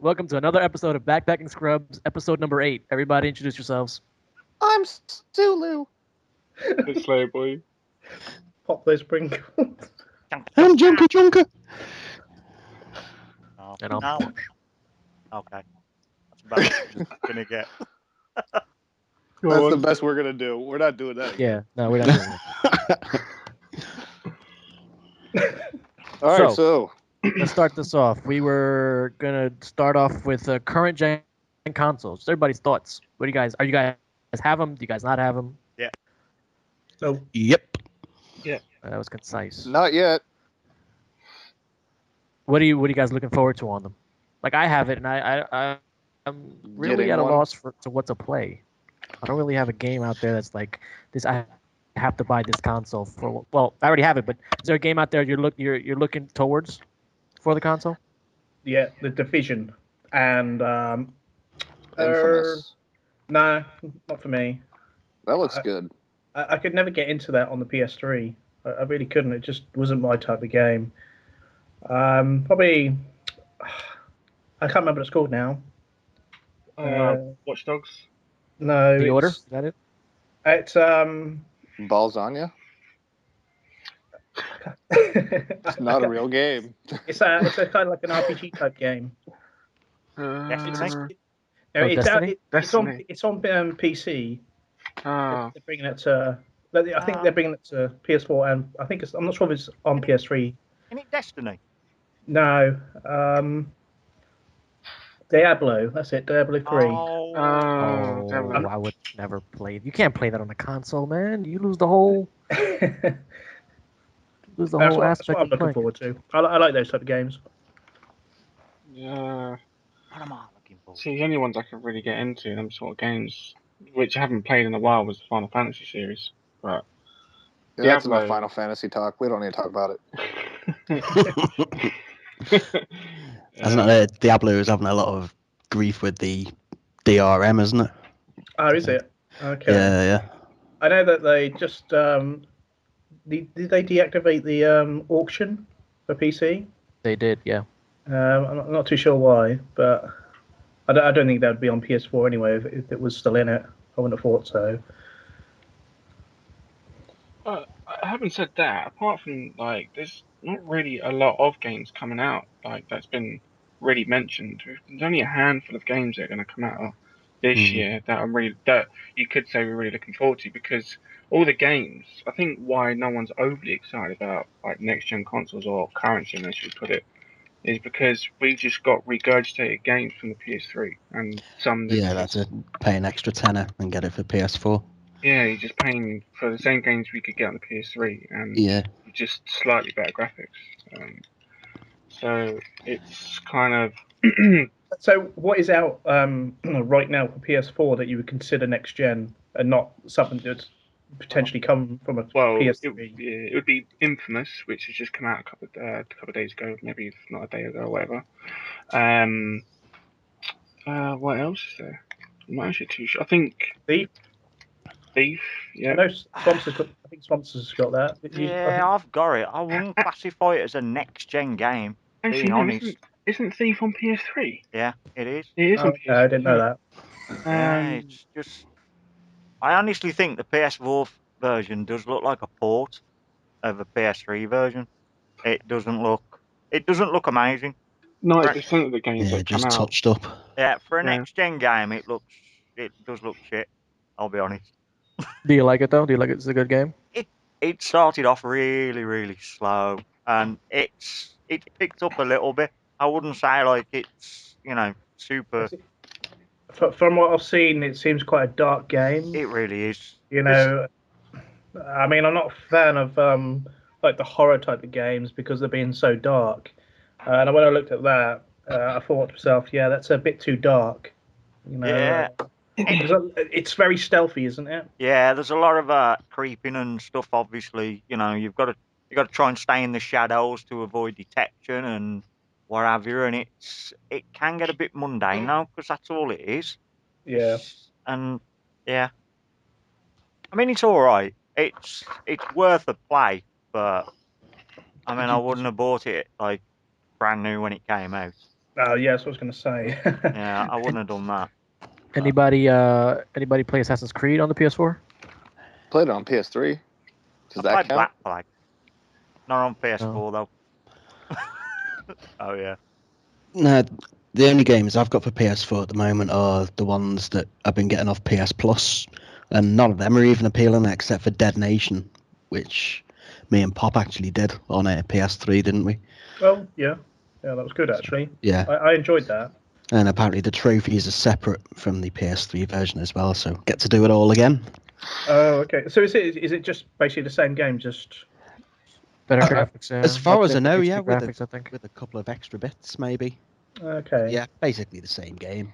Welcome to another episode of Backpacking Scrubs, episode number 8. Everybody introduce yourselves. I'm Zulu. It's slow boy. Pop those sprinkles. I'm Junker Junker. Oh, And I'm- no. Okay. That's about what I'm gonna get. That's the best we're gonna do. We're not doing that again. Yeah, no, we're not doing it. All right, so Let's start this off. We were going to start off with current gen consoles. Just everybody's thoughts. What do you guys, are you guys have them? Do you guys not have them? No. yep, That was concise. not yet. What are you guys looking forward to on them? Like I have it, and I'm really Getting at a one. loss to what to play. I don't really have a game out there that's like this. I have to buy this console for. Well, I already have it, but is there a game out there you're looking towards for the console? Yeah, the Division. And Infamous. nah, not for me. That looks I- good. I could never get into that on the PS3. I really couldn't. It just wasn't my type of game. Probably I can't remember what it's called now. Watch Dogs. No, The Order? it's, Is that it? It's Balls on you. It's not a real game. It's a kind of like an RPG type game. Destiny? No, Oh, it's Destiny? Destiny. it's on PC. Ah, They're bringing it to. I think they're bringing it to PS4, and I think I'm not sure if it's on PS3. Isn't it Destiny? No, Diablo. That's it. Diablo 3. Oh, Oh, I would never play it. You can't play that on the console, man. You lose the whole That's aspect what I'm of looking playing. forward to. I like those type of games. yeah. what am I looking for? See, the only ones I could really get into them sort of games, which I haven't played in a while, was the Final Fantasy series. But Yeah, that's enough Diablo. Final Fantasy talk. We don't need to talk about it. Hasn't it? Diablo is having a lot of grief with the DRM, isn't it? Oh, is it? Okay. Yeah. I know that they just did they deactivate the auction for PC? They did, yeah. I'm not too sure why, but I don't think that would be on PS4 anyway if it was still in it. I wouldn't have thought so. Having said that, apart from like, there's not really a lot of games coming out like that's been really mentioned. There's only a handful of games that are going to come out this year that you could say we're really looking forward to, because all the games. I think why no one's overly excited about like next gen consoles, or current gen, as you put it, is because we just got regurgitated games from the PS3 and some. that Yeah, just- that's it. Pay an extra tenner and get it for PS4. Yeah, you're just paying for the same games we could get on the PS3, and Yeah. just slightly better graphics. So it's kind of So what is out right now for PS4 that you would consider next gen and not something that's potentially come from a well, PS3? it would be Infamous, which has just come out a couple of days ago, maybe if not a day ago or whatever. What else is there? I'm not actually too sure. I think Thief. I Yeah. know Swamps's got. I think Swamps's got that. Yeah, I've got it. I wouldn't classify it as a next gen game. Actually, Being no, honest. isn't Thief on PS3? Yeah, it is. It is on PS3. I didn't know that. Yeah, it's just. I honestly think the PS4 version does look like a port of a PS3 version. It doesn't look amazing. 90% of the games Yeah, that come just out. touched up. Yeah, for a Yeah. next gen game, it does look shit. I'll be honest. Do you like it though? Do you like it's a good game? It started off really, really slow, and it's picked up a little bit. I wouldn't say like it's super. From what I've seen, it seems quite a dark game. It really is. You know, I mean, I'm not a fan of like the horror type of games because they're being so dark. And when I looked at that, I thought to myself, yeah, that's a bit too dark. You know, Yeah. It's very stealthy, isn't it? Yeah, there's a lot of creeping and stuff. Obviously, you've got to try and stay in the shadows to avoid detection and what have you. And it can get a bit mundane now because that's all it is. Yeah. And yeah, I mean it's all right. It's worth a play, but I mean I wouldn't have bought it like brand new when it came out. Oh, yeah, that's what I was going to say. Yeah, I wouldn't have done that. Anybody play Assassin's Creed on the PS4? Played it on PS3. Does I that played count? Black Flag. Not on PS4 No. though. Oh yeah. No, the only games I've got for PS4 at the moment are the ones that I've been getting off PS Plus, and none of them are even appealing except for Dead Nation, which me and Pop actually did on a PS3, didn't we? Well, yeah, that was good actually. Yeah. I enjoyed that. And apparently the trophies are separate from the PS3 version as well, so get to do it all again. Oh, okay. So is it just basically the same game, just Better graphics. Yeah. As far as I Updated know, HD yeah, graphics, I think. with a couple of extra bits maybe. okay? Yeah, basically the same game.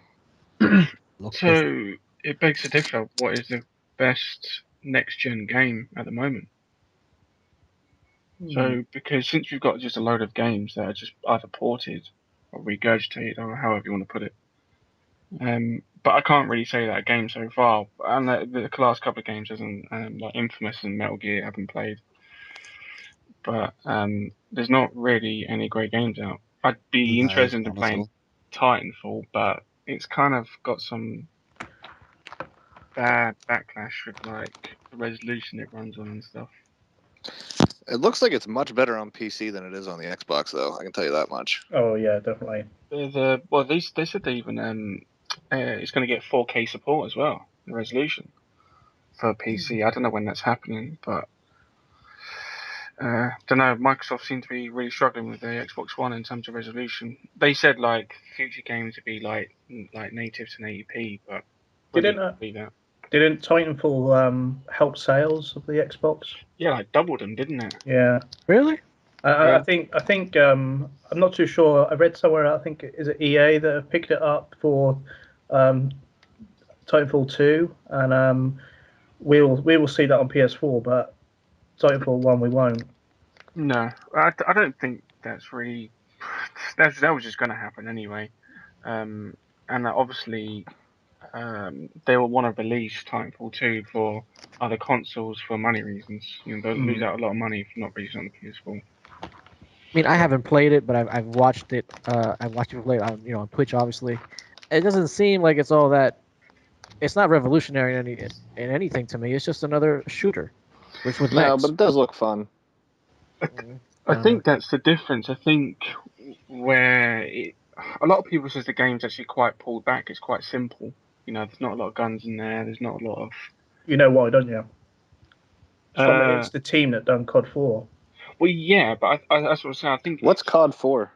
Looks different. So it begs to differ. What is the best next gen game at the moment? So because since we've got just a load of games that are just either ported or regurgitated or however you want to put it. But I can't really say that a game so far. And the last couple of games, hasn't like Infamous and Metal Gear, haven't played. But there's not really any great games out. I'd be No, interested in not at playing all. Titanfall, but it's kind of got some bad backlash with like the resolution it runs on and stuff. It looks like it's much better on PC than it is on the Xbox, though. I can tell you that much. Oh yeah, definitely. They said they even it's going to get 4K support as well, the resolution for PC. I don't know when that's happening, but don't know. Microsoft seem to be really struggling with the Xbox One in terms of resolution. They said like future games would be like native to 1080p, but Didn't Titanfall help sales of the Xbox? Yeah, like doubled them, didn't it? Yeah. Really? I think I'm not too sure. I read somewhere. I think is it EA that have picked it up for Titanfall 2, and we will see that on PS4, but Titanfall 1 we won't. No, I don't think that's really that was just going to happen anyway. And obviously they will want to release Titanfall 2 for other consoles for money reasons. You know, they'll lose out a lot of money if not released on the PS4. I mean, I haven't played it, but I've watched it. I've watched it play on on Twitch, obviously. It doesn't seem like it's all that. It's not revolutionary in anything to me. It's just another shooter, which with No, mechs. but it does look fun. I think that's the difference. I think where a lot of people says the game's actually quite pulled back. It's quite simple. You know, there's not a lot of guns in there. There's not a lot of. You know why, don't you? It's the team that done COD 4. Well, yeah, but that's what I'm saying. I think. What's COD 4?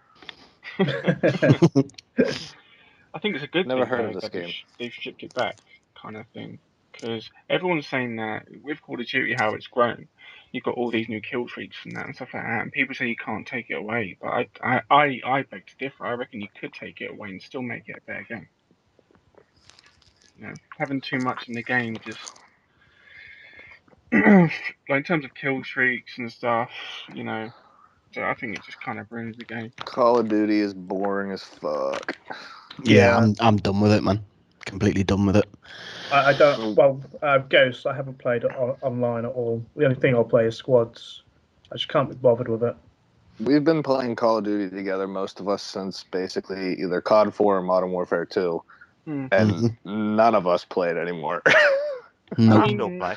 I think it's a good Never thing. heard of this game. They've shipped it back, kind of thing. Because everyone's saying that with Call of Duty, how it's grown, you've got all these new kill streaks and that and stuff like that, and people say you can't take it away. But I beg to differ. I reckon you could take it away and still make it a better game. You know, having too much in the game just like in terms of kill streaks and stuff, you know. So I think it just kind of ruins the game. Call of Duty is boring as fuck. Yeah, I'm done with it, man. Completely done with it. I don't. Well, Ghost. I haven't played it online at all. The only thing I'll play is squads. I just can't be bothered with it. We've been playing Call of Duty together, most of us, since basically either COD 4 or Modern Warfare 2, and none of us play it anymore. No. I still play.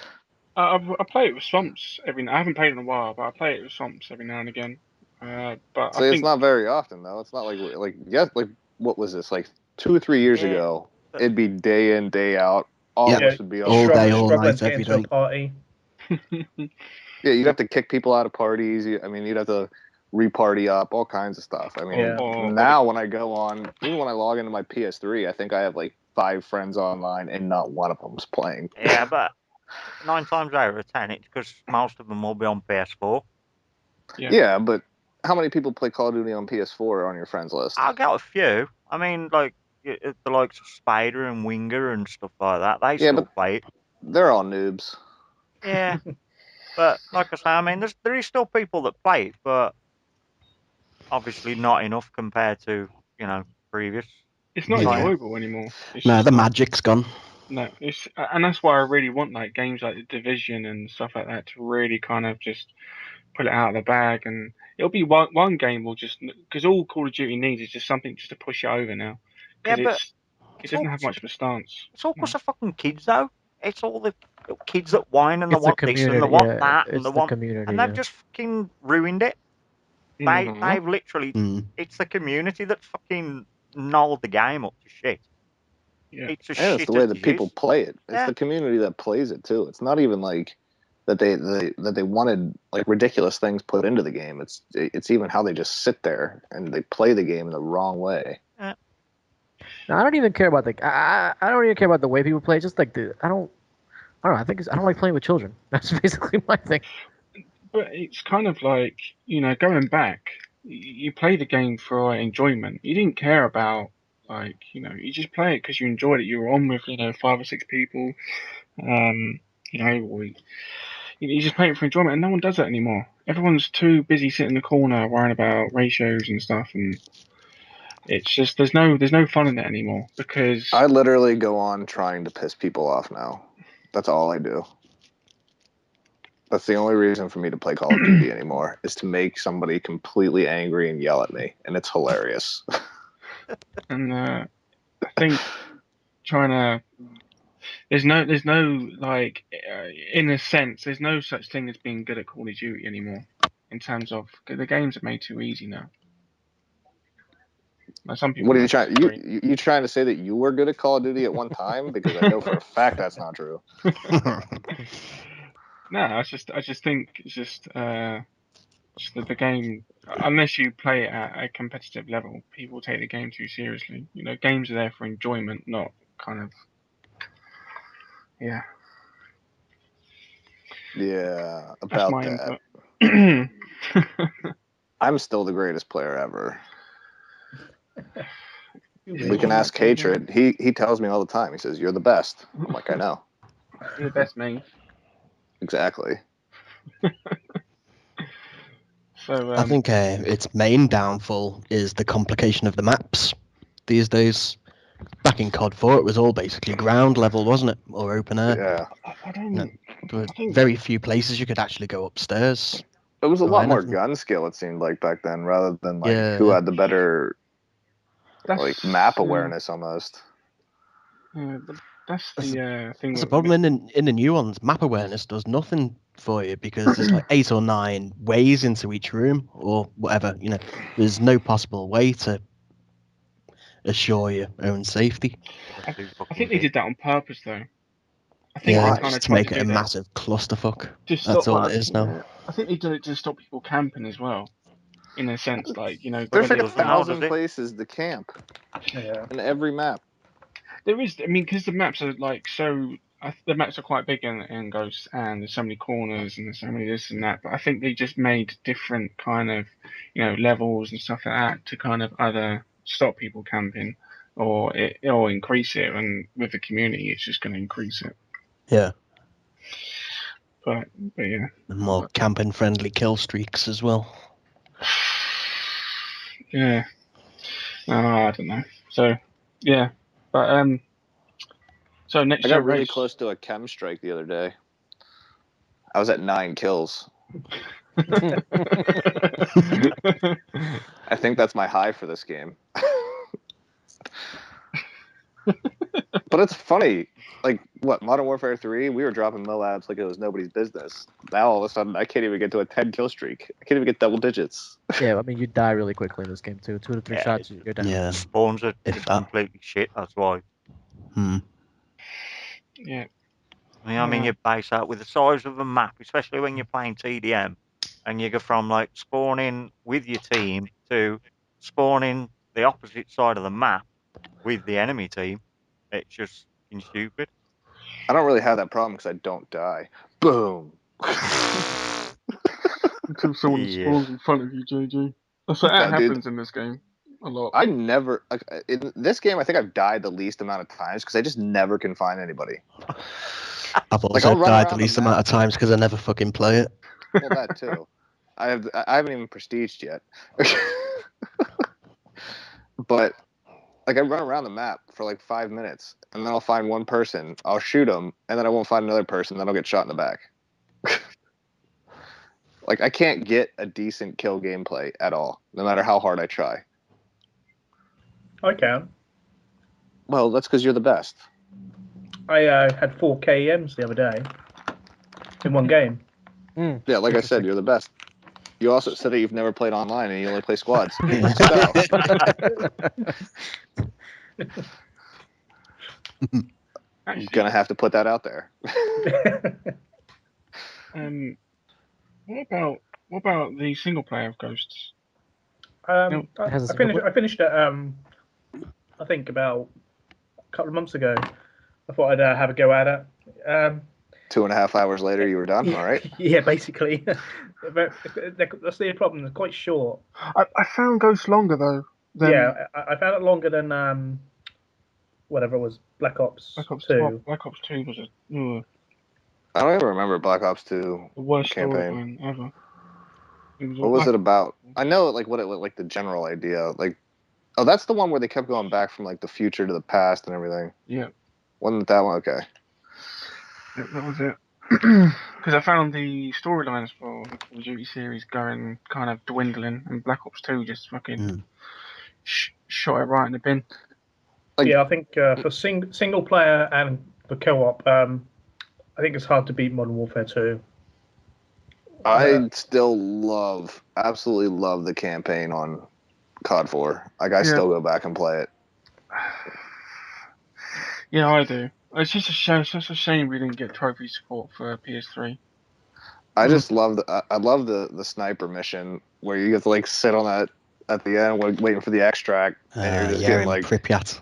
I play it with Swamps every. I haven't played in a while, but I play it with Swamps every now and again. But See, it's not very often though. It's not like what was this, like 2 or 3 years ago? It'd be day in, day out. All of us would be all day, all struggling night, to get every into a day. party. Yeah, you'd have to kick people out of parties. You'd have to re-party up, all kinds of stuff. I mean, now when I go on, even when I log into my PS3, I think I have like 5 friends online, and not one of them's playing. Yeah, but 9 times out of 10, it's because most of them will be on PS4. Yeah, but how many people play Call of Duty on PS4 on your friends list? I got a few. I mean, like the likes of Spider and Winger and stuff like that. They still play it. They're all noobs. Yeah, but like I say, I mean, there is still people that play it, but obviously not enough compared to previous. It's not enjoyable anymore. The magic's gone. No, and that's why I really want like games like The Division and stuff like that to really kind of just pull it out of the bag, and it'll be one game will just because all Call of Duty needs is just something just to push it over now. Yeah, Because but it doesn't have much of a stance. it's all because of fucking kids, though. It's all the little kids that whine and they It's the want this and they community, want yeah. that It's and they the want, community, and they've yeah. just fucking ruined it. They've literally, it's the community that fucking gnawed the game up to shit. Yeah. It's a And shit it's the way as that it people is. play it. It's Yeah. the community that plays it too. It's not even like that they wanted like ridiculous things put into the game. It's even how they just sit there and they play the game in the wrong way. No, I don't even care about I don't even care about the way people play. Just like I don't know. I don't like playing with children. That's basically my thing. But it's kind of like, going back, you play the game for enjoyment. You didn't care about, like, you just play it because you enjoyed it. You were on with, 5 or 6 people, or you just play it for enjoyment, and no one does that anymore. Everyone's too busy sitting in the corner worrying about ratios and stuff, and it's just there's no fun in it anymore because I literally go on trying to piss people off now. That's all I do. That's the only reason for me to play Call of Duty anymore, is to make somebody completely angry and yell at me, and it's hilarious. and I think there's no like in a sense there's no such thing as being good at Call of Duty anymore in terms of the games are made too easy now. Like some people. What are you trying? You trying to say that you were good at Call of Duty at one time? Because I know for a fact that's not true. No, I just think it's just that the game, unless you play it at a competitive level, people take the game too seriously. Games are there for enjoyment, not kind of. Yeah. Yeah, That's about my that. input. I'm still the greatest player ever. Yeah, We can ask Hatred. He tells me all the time. He says, "You're the best." I'm like, I know. You're the best, mate. Exactly. So I think its main downfall is the complication of the maps these days. Back in COD 4, it was all basically ground level, wasn't it? Or open air. Yeah. I don't. No, there were I think very few places you could actually go upstairs. It was a lot more anything. gun skill, it seemed like, back then, rather than like Yeah. who had the better that's map awareness almost. But that's the thing. That's the problem in the new ones. Map awareness does nothing for you because there's like 8 or 9 ways into each room or whatever. There's no possible way to assure your own safety. I think they did that on purpose, though. I think Yeah, they kind of just to tried make to it a do that. massive clusterfuck. Just That's stop, all it is now. I think they did it to stop people camping as well, in a sense. Like There's like it doesn't now, 1,000 does it? places to camp Yeah. in every map. there is. I mean, because the maps are like so. The maps are quite big in Ghosts, and there's so many corners and there's so many this and that. But I think they just made different kind of, levels and stuff like that to kind of either stop people camping or increase it. And with the community, it's just going to increase it. Yeah. But yeah. And more camping friendly kill streaks as well. Yeah. I don't know. So yeah, but So next I got really race. close to a chem strike the other day. I was at 9 kills. I think that's my high for this game. But it's funny. Like, what, Modern Warfare 3? We were dropping Moabs like it was nobody's business. Now, all of a sudden, I can't even get to a 10 kill streak. I can't even get double digits. Yeah, I mean, you die really quickly in this game, too. 2 to 3 shots, you're down. Yeah. Spawns are completely shit, that's why. Yeah. I mean, you base out with the size of the map, especially when you're playing TDM, and you go from like spawning with your team to spawning the opposite side of the map with the enemy team. It's just stupid. I don't really have that problem because I don't die. Boom. Until someone spawns in front of you, JJ. That's what happens in this game a lot. I never in this game. I think I've died the least amount of times because I just never can find anybody. I've also died the least amount of times because I never fucking play it. Well, that too. I haven't even prestiged yet. But like I run around the map for like 5 minutes, and then I'll find one person. I'll shoot them, and then I won't find another person. Then I'll get shot in the back. Like, I can't get a decent kill gameplay at all, no matter how hard I try. I can. Well, that's because you're the best. I had 4 KEMs the other day in one game. Yeah, like I said, you're the best. You also said that you've never played online and you only play squads. Yeah. So, I'm gonna have to put that out there. What about the single player of Ghosts? I finished it. I think about a couple of months ago. I thought I'd have a go at it. 2.5 hours later, you were done. All right. Yeah, basically. That's the problem. They're quite short. I found Ghosts longer though. Yeah, I found it longer than whatever it was, Black Ops 2. Black Ops 2 was I don't even remember Black Ops 2 the worst campaign storyline ever. What was it about? I know like what it like the general idea. Like, oh, that's the one where they kept going back from like the future to the past and everything. Yeah. Wasn't that one? Okay. Yep, that was it. Because I found the storylines for the Call of Duty series going kind of dwindling, and Black Ops 2 just fucking shot it right in the bin. Like, yeah, I think for single player and for co-op, I think it's hard to beat Modern Warfare 2. I still absolutely love the campaign on COD 4. Like, I still go back and play it. Yeah, I do. It's just a shame. It's just a shame we didn't get trophy support for PS3. I just love the sniper mission where you get to like sit on that at the end waiting for the extract, and you're just getting like Pripyat.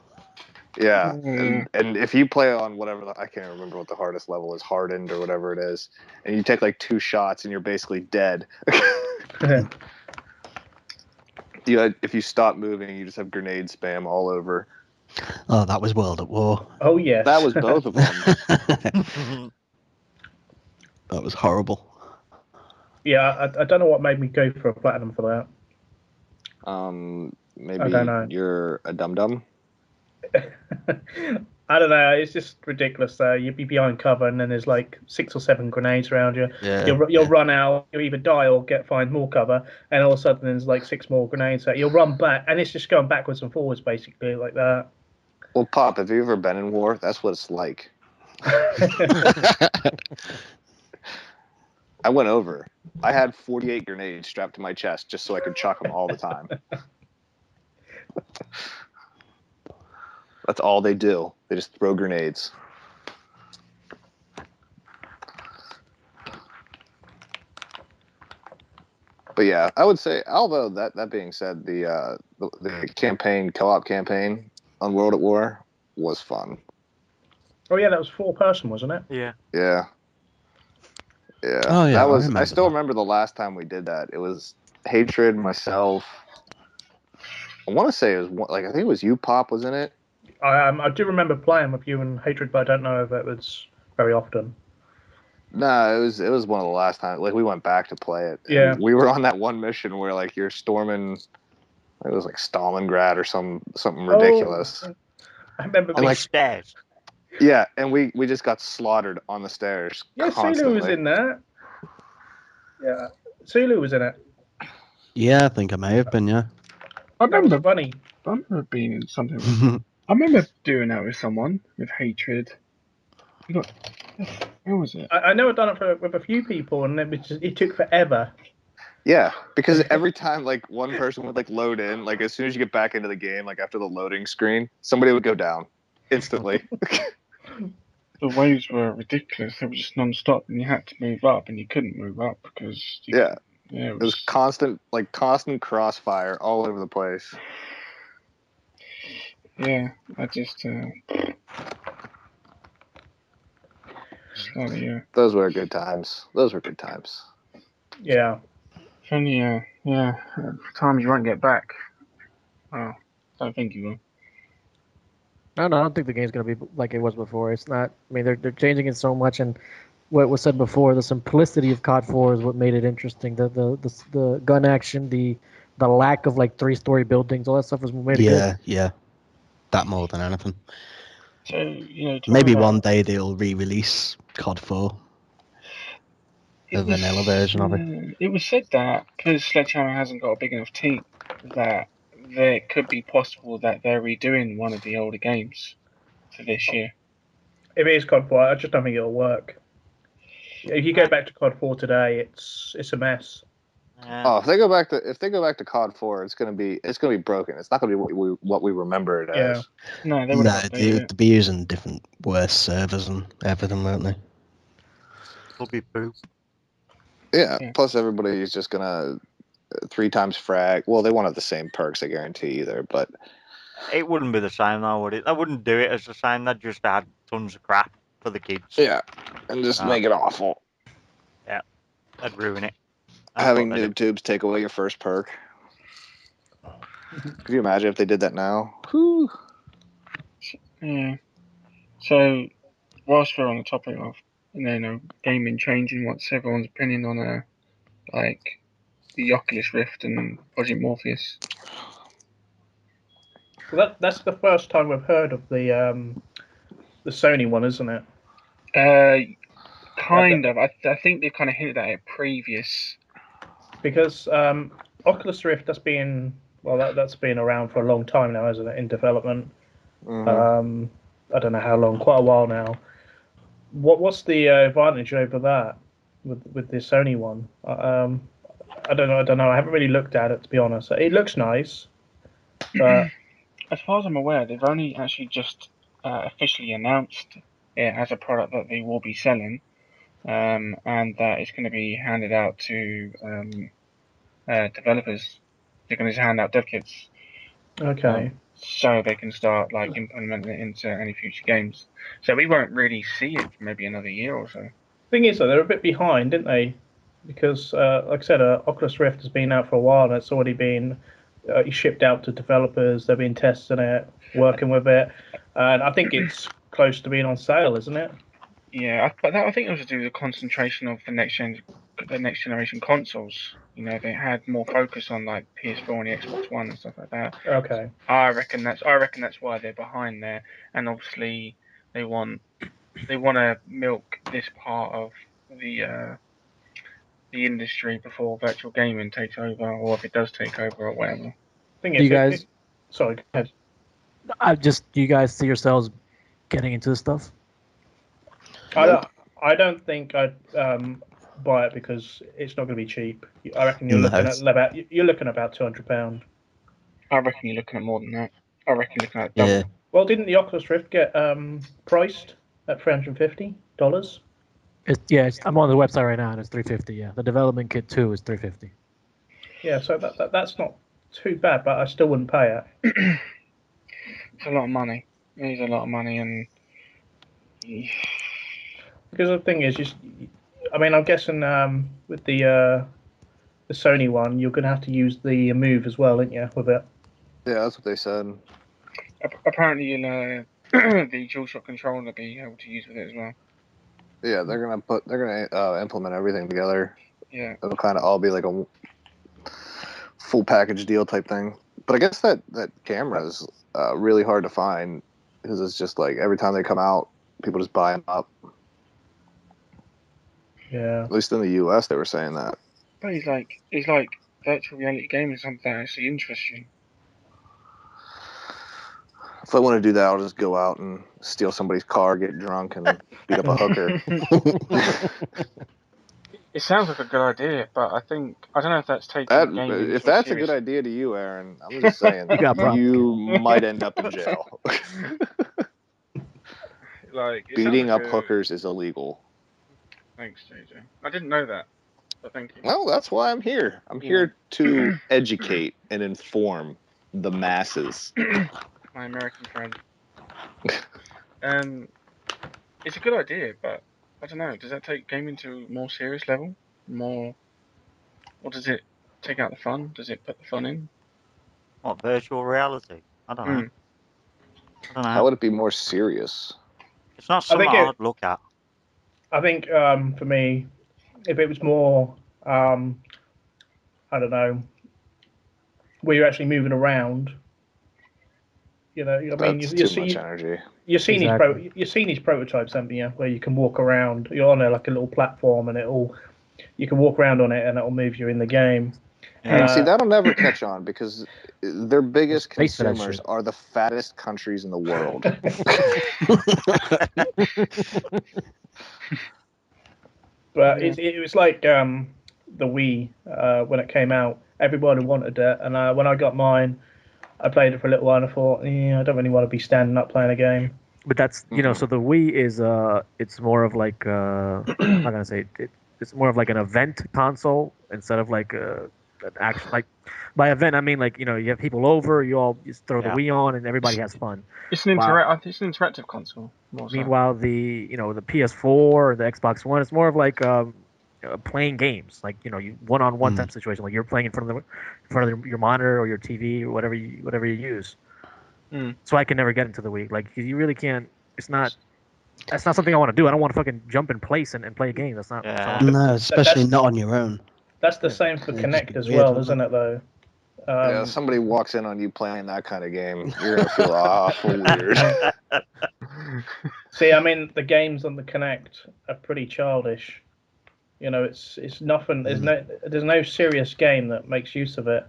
Yeah, and if you play on whatever I can't remember what the hardest level is, hardened or whatever it is, and you take like 2 shots and you're basically dead. If you stop moving, you just have grenade spam all over. Oh, that was World at War. Oh yes, that was both of them. That was horrible. Yeah, I don't know what made me go for a platinum for that. Maybe I don't know. You're a dum-dum. I don't know. It's just ridiculous. You'd be behind cover, and then there's like 6 or 7 grenades around you. Yeah, you'll run out. You'll either die or find more cover, and all of a sudden there's like 6 more grenades. You'll run back, and it's just going backwards and forwards, basically like that. Well, Pop, have you ever been in war? That's what it's like. I went over. I had 48 grenades strapped to my chest just so I could chuck them all the time. That's all they do. They just throw grenades. But yeah, I would say, although that being said, the co-op campaign on World at War was fun. Oh yeah, that was 4-person, wasn't it? Yeah. Yeah. Yeah. Oh yeah, I still remember the last time we did that. It was Hatred, myself. I want to say it was I think it was you, Pop, was in it. I do remember playing with you and Hatred, but I don't know if it was very often. No, it was one of the last times. Like, we went back to play it. Yeah. We were on that one mission where like you're storming. It was like Stalingrad or something ridiculous. I remember. On the stairs. Yeah, and we just got slaughtered on the stairs. Yeah, constantly. Sulu was in that. Yeah, Sulu was in it. Yeah, I think I may have been. Yeah. I remember funny. I remember being in something. I remember doing that with someone with Hatred. Where was it? I know I've done it with a few people, and it took forever. Yeah, because every time like one person would like load in, like as soon as you get back into the game, like after the loading screen, somebody would go down instantly. The waves were ridiculous. They were just non-stop, and you had to move up, and you couldn't move up because it was constant crossfire all over the place. Yeah, I just Those were good times. Yeah. Funny, times you won't get back. Oh, I don't think you will. No, I don't think the game's gonna be like it was before. It's not. I mean, they're changing it so much, and what was said before, the simplicity of COD 4 is what made it interesting. The gun action, the lack of like 3-story buildings, all that stuff was what made it good. Yeah. That more than anything. So maybe one day they'll re-release COD 4. a vanilla version of it. It was said that because Sledgehammer hasn't got a big enough team, that there could be possible that they're redoing one of the older games for this year. If it is COD 4, I just don't think it'll work. If you go back to COD 4 today, it's a mess. Oh, if they go back to COD 4, it's gonna be broken. It's not gonna be what we remember it as. No, they would have updated it. They'd be using different worse servers and everything, won't they? It'll be poop. Yeah. Yeah. Plus, everybody's just gonna 3 times frag. Well, they won't have the same perks, I guarantee either. But It wouldn't be the same though, would it? They wouldn't do it as the same. They'd just add tons of crap for the kids. yeah, and just make it awful. That'd ruin it. That's Having what they noob tubes take away your first perk. Could you imagine if they did that now? Whew. Yeah. So, whilst we're on the topic of gaming changing, what's everyone's opinion on like the Oculus Rift and Project Morpheus? Well, that's the first time we've heard of the Sony one, isn't it? Kind of. I think they've kind of hinted at it previous. Because Oculus Rift that's been around for a long time now, isn't it? In development. Mhm. I don't know how long, quite a while now. What's the advantage over that with the Sony one? I don't know. I haven't really looked at it, to be honest. It looks nice, but As far as I'm aware, they've only actually just officially announced it as a product that they will be selling, and that it's going to be handed out to developers. They're going to hand out dev kits, okay. so they can start like implementing it into any future games. So we won't really see it for maybe another year or so. Thing is, though, they're a bit behind, didn't they? Because, like I said, Oculus Rift has been out for a while, and it's already been shipped out to developers. They've been testing it, working with it, and I think it's close to being on sale, isn't it? Yeah, but I think it was to do with the concentration of the next generation consoles. You know, they had more focus on like PS4 and the Xbox One and stuff like that. Okay. I reckon that's why they're behind there, and obviously they want to milk this part of the industry before virtual gaming takes over, or if it does take over, or whatever. Thing Do is, you guys? sorry, go ahead. Do you guys see yourselves getting into this stuff? I don't think I'd buy it because it's not going to be cheap. I reckon you're looking at about £200. I reckon you're looking at more than that. I reckon you're looking at double. Yeah. Well, didn't the Oculus Rift get priced at $350? I'm on the website right now, and it's $350. Yeah, the development kit 2 is $350. Yeah, so that's not too bad, but I still wouldn't pay it. It's a lot of money. It is a lot of money, and because the thing is, I'm guessing with the Sony one, you're going to have to use the Move as well, aren't you, with it? Yeah, that's what they said. apparently the DualShock controller will be able to use with it as well. Yeah, they're gonna implement everything together. Yeah, It'll kind of all be like a full package deal type thing. But I guess that camera is really hard to find because it's just like every time they come out, people just buy them up. Yeah. At least in the US, they were saying that. but it's like virtual reality gaming is something that actually interests you. If I want to do that, I'll just go out and steal somebody's car, get drunk, and beat up a hooker. It sounds like a good idea, but I don't know if that's taking gaming If so that's serious. a good idea to you, Aaron, I'm just saying You you might end up in jail. Like it Beating sounds up like hookers is illegal. Thanks, JJ. I didn't know that, but thank you. Well, that's why I'm here. I'm here to educate and inform the masses. My American friend. It's a good idea, but I don't know. Does that take gaming to a more serious level? Or does it take out the fun? Does it put the fun in? What, virtual reality? I don't know. I don't know. How would it be more serious? It's not something I'd look at. I think for me, if it was more, I don't know, where you're actually moving around. You know, I mean, That's too much energy. You've seen these prototypes, haven't you? Where you can walk around. You're on like a little platform, and you can walk around on it and it'll move you in the game. And see, that'll never catch on because their biggest Space for that consumers shit. are the fattest countries in the world. But it was like the Wii when it came out. Everybody wanted it, and when I got mine, I played it for a little while and I thought, I don't really want to be standing up playing a game. But that's so the Wii is it's more of like I'm not gonna say it's more of like an event console instead of like an actual like by event I mean like you have people over, you all just throw the Wii on and everybody has fun. It's an interactive console. Meanwhile, the the PS4 or the Xbox One, it's more of like playing games, like you one-on-one type situation, like you're playing in front of your monitor or your TV or whatever you use. So I can never get into the Wii. Like you really can't. That's not something I want to do. I don't want to fucking jump in place and play a game. That's not. No, especially not on your own. That's the same for Kinect as well, isn't it? Though. Yeah, somebody walks in on you playing that kind of game, you're gonna feel awful weird. See, I mean, the games on the Kinect are pretty childish. It's nothing. There's no serious game that makes use of it.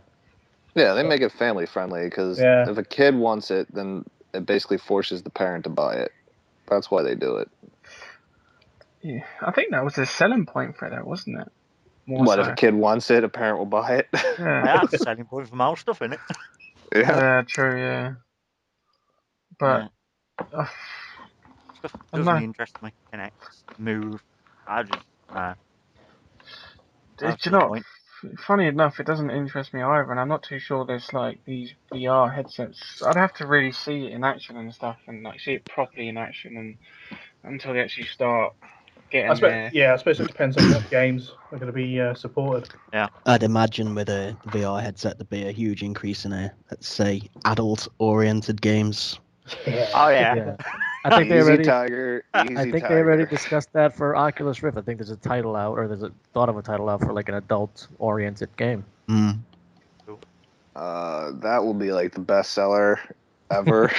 Yeah, they make it family friendly because if a kid wants it, then it basically forces the parent to buy it. That's why they do it. Yeah, I think that was a selling point for that, wasn't it? If a kid wants it, a parent will buy it? Yeah, that's a selling point for most stuff, isn't it? Yeah, true, yeah. But... stuff doesn't interest me. Connect, move. I just... funny enough, it doesn't interest me either, and I'm not too sure there's like these VR headsets. I'd have to really see it in action and stuff, and like see it properly in action, and until they actually start getting there. Yeah, I suppose it depends on what games are going to be supported. Yeah, I'd imagine with a VR headset there'd be a huge increase in let's say adult-oriented games. Yeah. Oh yeah. I think they already. I think they already discussed that for Oculus Rift. I think there's a title out, or there's a thought of a title out for like an adult-oriented game. That will be like the best seller ever.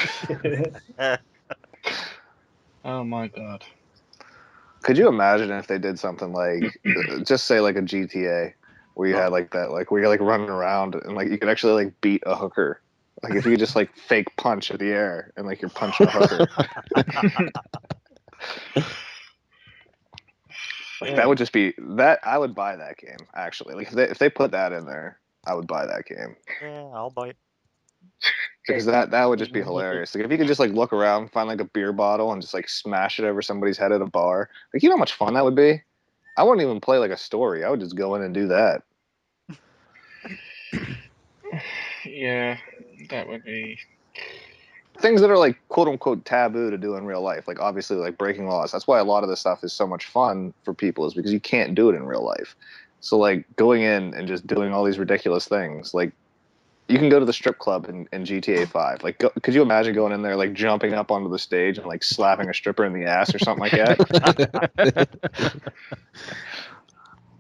Oh my god. Could you imagine if they did something like, just say like a GTA, where you had like that, like where you're like running around and like you could actually like beat a hooker. Like if you could just like fake punch at the air and like you're punching a hooker. Like that would just be that. I would buy that game actually. Like if they put that in there, I would buy that game. Yeah, I'll buy it. Because that would just be hilarious. Like if you could just like look around, find like a beer bottle, and just like smash it over somebody's head at a bar. Like you know how much fun that would be. I wouldn't even play like a story. I would just go in and do that. Yeah, that would be things that are like quote unquote taboo to do in real life. Like obviously like breaking laws. That's why a lot of this stuff is so much fun for people, is because you can't do it in real life. So like going in and just doing all these ridiculous things, like. You can go to the strip club in GTA 5. Like, could you imagine going in there, like, jumping up onto the stage and, like, slapping a stripper in the ass or something like that?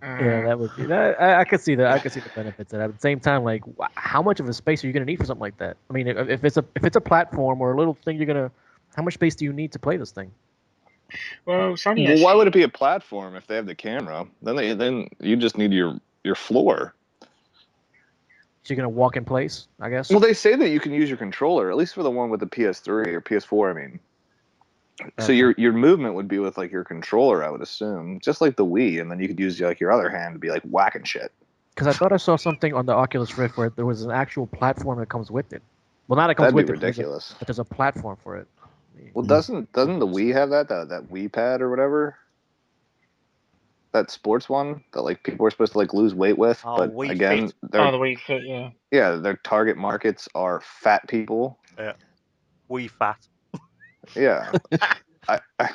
Yeah, that would be that. I could see that. I could see the benefits of that. At the same time, like, how much of a space are you going to need for something like that? I mean, if it's a platform or a little thing, how much space do you need to play this thing? Well, why would it be a platform if they have the camera? Then you just need your floor. So you're gonna walk in place, I guess. Well, they say that you can use your controller, at least for the one with the PS3 or PS4. I mean, so your movement would be with like your controller, I would assume, just like the Wii, and then you could use like your other hand to be like whacking shit. Because I thought I saw something on the Oculus Rift where there was an actual platform that comes with it. Well, not it comes with it. Ridiculous. But there's a platform for it. Well, doesn't the Wii have that Wii pad or whatever? That sports one that like people are supposed to like lose weight with, but again, the Wii Fit, yeah. Yeah, their target markets are fat people. Yeah, Wii fat. Yeah.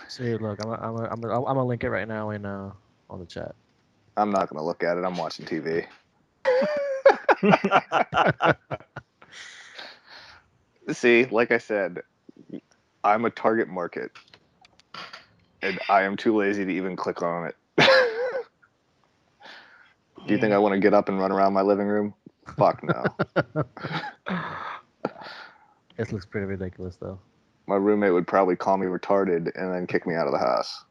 See, look, I'm gonna link it right now in on the chat. I'm not gonna look at it. I'm watching TV. See, like I said, I'm a target market, and I am too lazy to even click on it. Do you think I want to get up and run around my living room? Fuck no. This looks pretty ridiculous, though. My roommate would probably call me retarded and then kick me out of the house.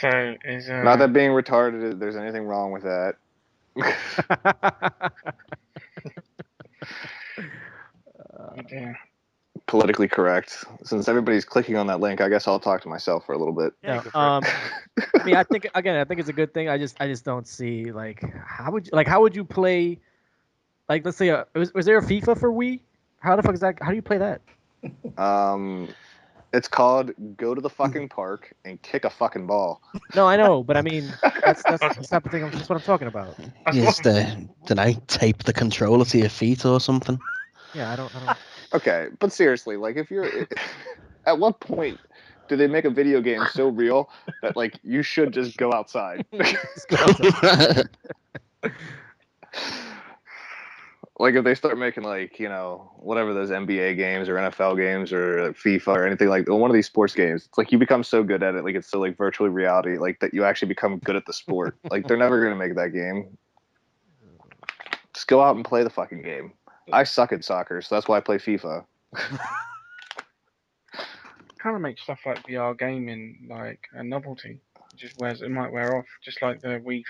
So is Not that being retarded, there's anything wrong with that. yeah. Politically correct. Since everybody's clicking on that link, I guess I'll talk to myself for a little bit. Yeah, No, go for it. I mean, I think it's a good thing. I just don't see like how would you play, like, let's say was there a FIFA for Wii? How the fuck is that? How do you play that? It's called go to the fucking park and kick a fucking ball. No, I know, but I mean that's the type of thing. That's what I'm talking about. You just, don't know, tape the controller to your feet or something. Yeah, I don't. Okay, but seriously, like if you're at what point do they make a video game so real that like you should just go outside? Like if they start making like, whatever those NBA games or NFL games or FIFA or anything like one of these sports games, it's like you become so good at it, like it's so like virtually reality, like that you actually become good at the sport. Like they're never gonna make that game. Just go out and play the fucking game. I suck at soccer, so that's why I play FIFA. Kind of make stuff like VR gaming like a novelty. It might wear off, just like the Wii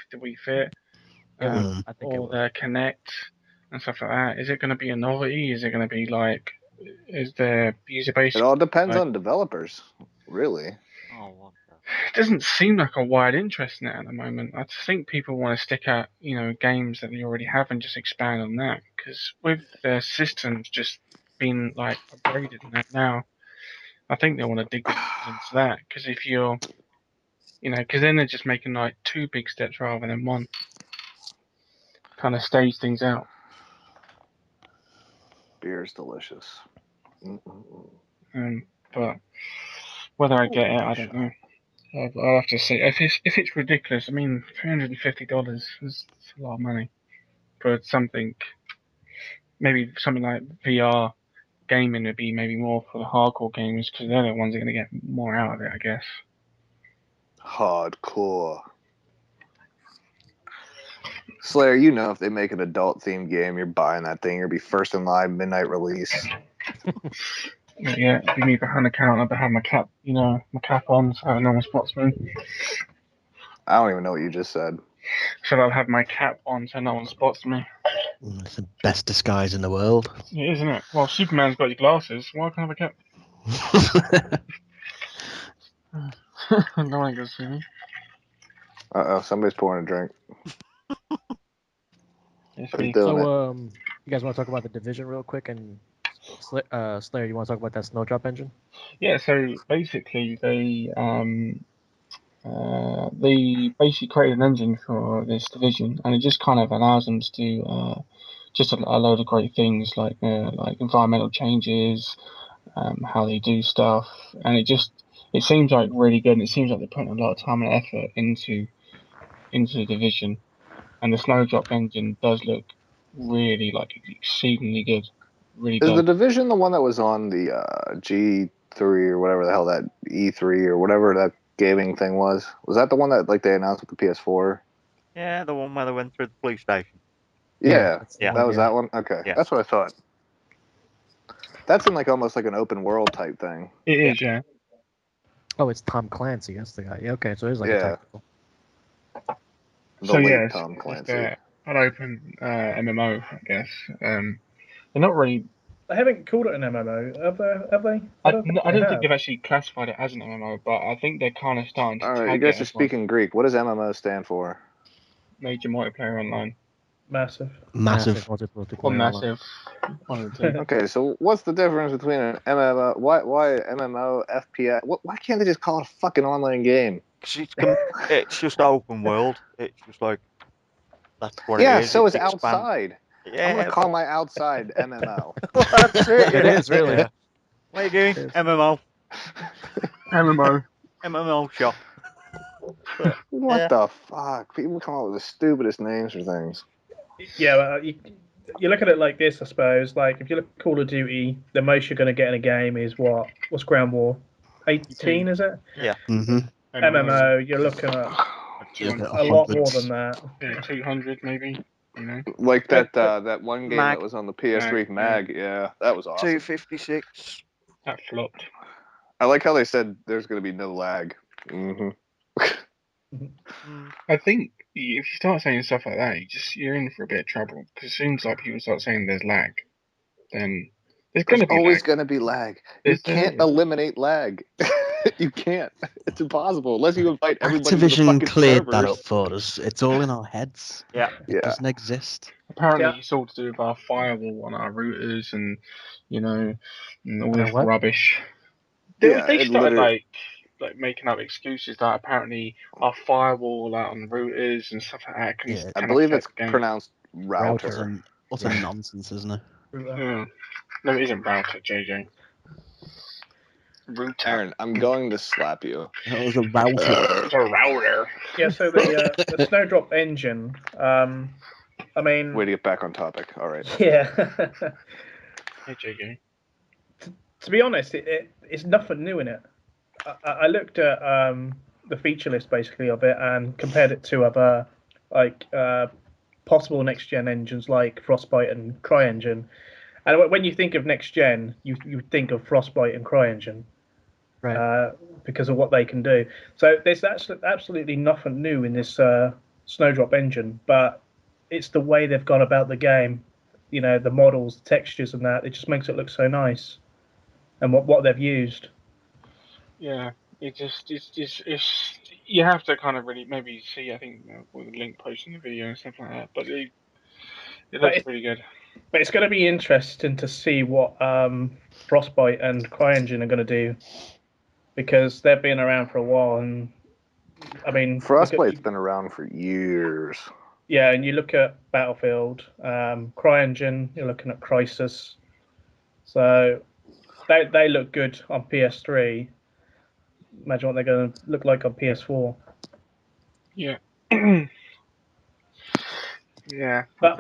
Fit, I think or the Kinect and stuff like that. Is it going to be a novelty? Is it going to be like? Is there user base? It all depends like, on developers, really. Oh, what the... It doesn't seem like a wide interest in it at the moment. I think people want to stick at games that they already have and just expand on that, because with their systems just being like upgraded and that now, I think they want to dig into that, because if you're because then they're just making like two big steps rather than one. Kind of stage things out. Beer's delicious. But whether I get it, I don't know. I'll have to see. If it's ridiculous, I mean, $350 is a lot of money for something. Maybe something like VR gaming would be maybe more for the hardcore gamers, because they're the ones that are going to get more out of it, I guess. Hardcore. Slayer, if they make an adult themed game, you're buying that thing. You'll be first in line, midnight release. Yeah, it'd be me behind the counter, but have my cap, my cap on, so no one spots me. I don't even know what you just said. So I'll have my cap on, so no one spots me. It's the best disguise in the world. Yeah, isn't it? Well, Superman's got your glasses. Why can't I have a cap? No one can see me. Somebody's pouring a drink. It's Who's me. doing it? So you guys want to talk about the Division real quick, and Slayer, you want to talk about that Snowdrop engine? Yeah, so basically they basically created an engine for this division, and it just kind of allows them to do just a load of great things like environmental changes, how they do stuff, and it seems like really good, and it seems like they're putting a lot of time and effort into the division, and the Snowdrop engine does look really like exceedingly good. Really Is does. the Division the one that was on the G3 or whatever the hell that E3 or whatever that gaming thing was? Was that the one that like they announced with the PS4? Yeah, the one where they went through the police station. Yeah, Yeah. that was that one. Okay, Yeah. that's what I thought. That's in like almost like an open world type thing. It is, yeah. Oh, it's Tom Clancy. That's the guy. Yeah, okay, so it is like a Yeah. technical. The late yeah, Tom it's Clancy. an open MMO, I guess. They're not really. They haven't called it an MMO, have they? I don't think they've actually classified it as an MMO, but I think they're kind of starting to All right, tag you guys it are as one. speaking Greek. What does MMO stand for? Major multiplayer online. Massive. Massive. Or massive. One of the two. Okay, so what's the difference between an MMO? Why MMO, FPS? Why can't they just call it a fucking online game? 'Cause it's just open world. It's just like that's what Yeah, it is. so is Expand- outside. Yeah, I'm gonna call my outside MMO. that's it. It is, really. Yeah. What are you doing? It is. MMO. MMO. MMO shop. What Yeah. the fuck? People come up with the stupidest names for things. Yeah, you look at it like this, I suppose. Like if you look at Call of Duty, the most you're going to get in a game is what's Ground War? 18, is it? Yeah. Mm-hmm. MMO, you're looking at a lot more than that. Yeah, 200 maybe. Like that one game Mag. that was on the PS3 Mag. Yeah, that was awesome. 256. That flopped. I like how they said there's gonna be no lag. Mm-hmm. I think if you start saying stuff like that, you're in for a bit of trouble. Because as soon as like people start saying there's lag, then there's going to be always lag. going to be lag. There's You can't eliminate lag. You can't. It's impossible unless you invite everybody to the Activision fucking cleared servers. that up for us. It's all in our heads. Yeah. It doesn't exist. Apparently, it's all to do with our firewall on our routers and and all this what? rubbish. Yeah, They it started literally- like making up excuses that apparently our firewall out on routers and stuff like that can. Yeah. I can believe affect it's the game. pronounced It's router. an utter nonsense, isn't it? Yeah. No, it isn't router, JJ. Router. Aaron, I'm going to slap you. That was a router. It's a router. Yeah, so the Snowdrop engine, I mean, Way to get back on topic. All right. yeah. Hey, JJ. To be honest, it's nothing new in it. I looked at the feature list basically of it and compared it to other possible next gen engines like Frostbite and CryEngine. And when you think of next gen, you think of Frostbite and CryEngine. Right. Because of what they can do. So there's absolutely nothing new in this Snowdrop engine, but it's the way they've gone about the game. You know, the models, the textures, and that. It just makes it look so nice. And what they've used. Yeah, it's you have to kind of really maybe see. I think with the link posting the video and stuff like that. But it looks pretty good. But it's going to be interesting to see what Frostbite and CryEngine are going to do, because they've been around for a while, and I mean, Frostbite's been around for years. Yeah, and you look at Battlefield, CryEngine, you're looking at Crysis. So they look good on PS3. Imagine what they're going to look like on PS4. Yeah. Yeah. But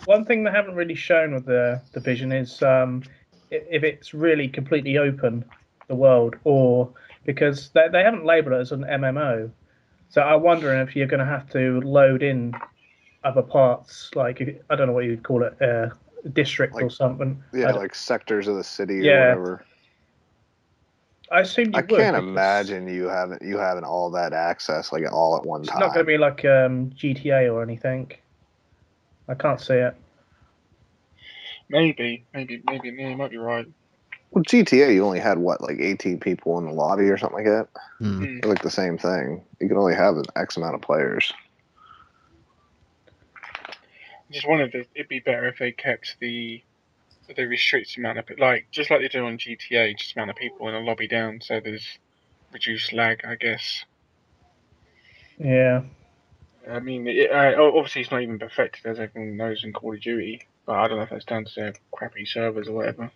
one thing they haven't really shown with the Division is if it's really completely open, the world, or because they haven't labelled it as an MMO. So I'm wondering if you're going to have to load in other parts, like I don't know what you'd call it, district or something. Yeah, like sectors of the city Yeah. or whatever. I assume you I would. can't imagine you having all that access like all at one It's time. not going to be like GTA or anything. I can't see it. Maybe, you might be right. Well, GTA, you only had what, like 18 people in the lobby or something like that. Mm. Like the same thing. You can only have an X amount of players. I just wondered if it'd be better if they kept the restricted amount of just like they do on GTA, just amount of people in a lobby down, so there's reduced lag, I guess. Yeah. I mean, obviously it's not even perfected as everyone knows in Call of Duty, but I don't know if that's down to their crappy servers or whatever.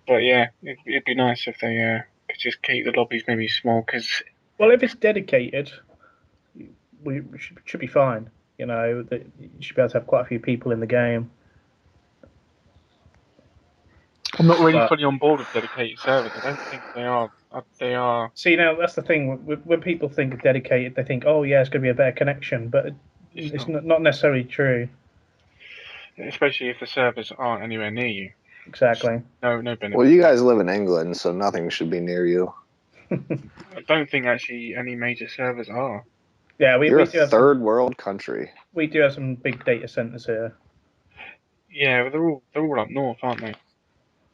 But yeah, it'd be nice if they could just keep the lobbies maybe small, because Well, if it's dedicated, we should be fine. You know, that you should be able to have quite a few people in the game. I'm not really fully on board with dedicated servers. I don't think they are. They are. See, now that's the thing. When people think of dedicated, they think, "Oh, yeah, it's going to be a better connection," but it's not necessarily true. Especially if the servers aren't anywhere near you. Exactly. No benefit. Well, you guys live in England, so nothing should be near you. I don't think actually any major servers are. Yeah, You're we a do have third world country. We do have some big data centers here. Yeah, but they're all up north, aren't they?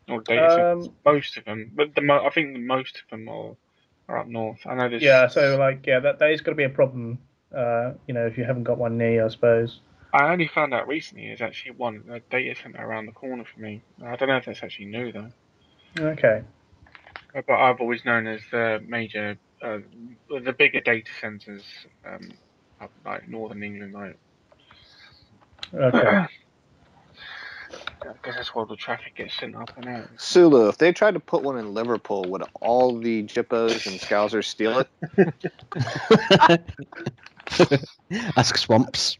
Or data centers. Most of them, but I think most of them are up north. I know there's. Yeah, so that is going to be a problem. If you haven't got one near you, I suppose. I only found out recently there's actually a data center around the corner from me. I don't know if that's actually new though. Okay. But I've always known as the major, the bigger data centers, up like northern England, like. Okay. I guess that's where the traffic gets sent up and out. Sulu, if they tried to put one in Liverpool, would all the Jippos and Scousers steal it? Ask Swamps.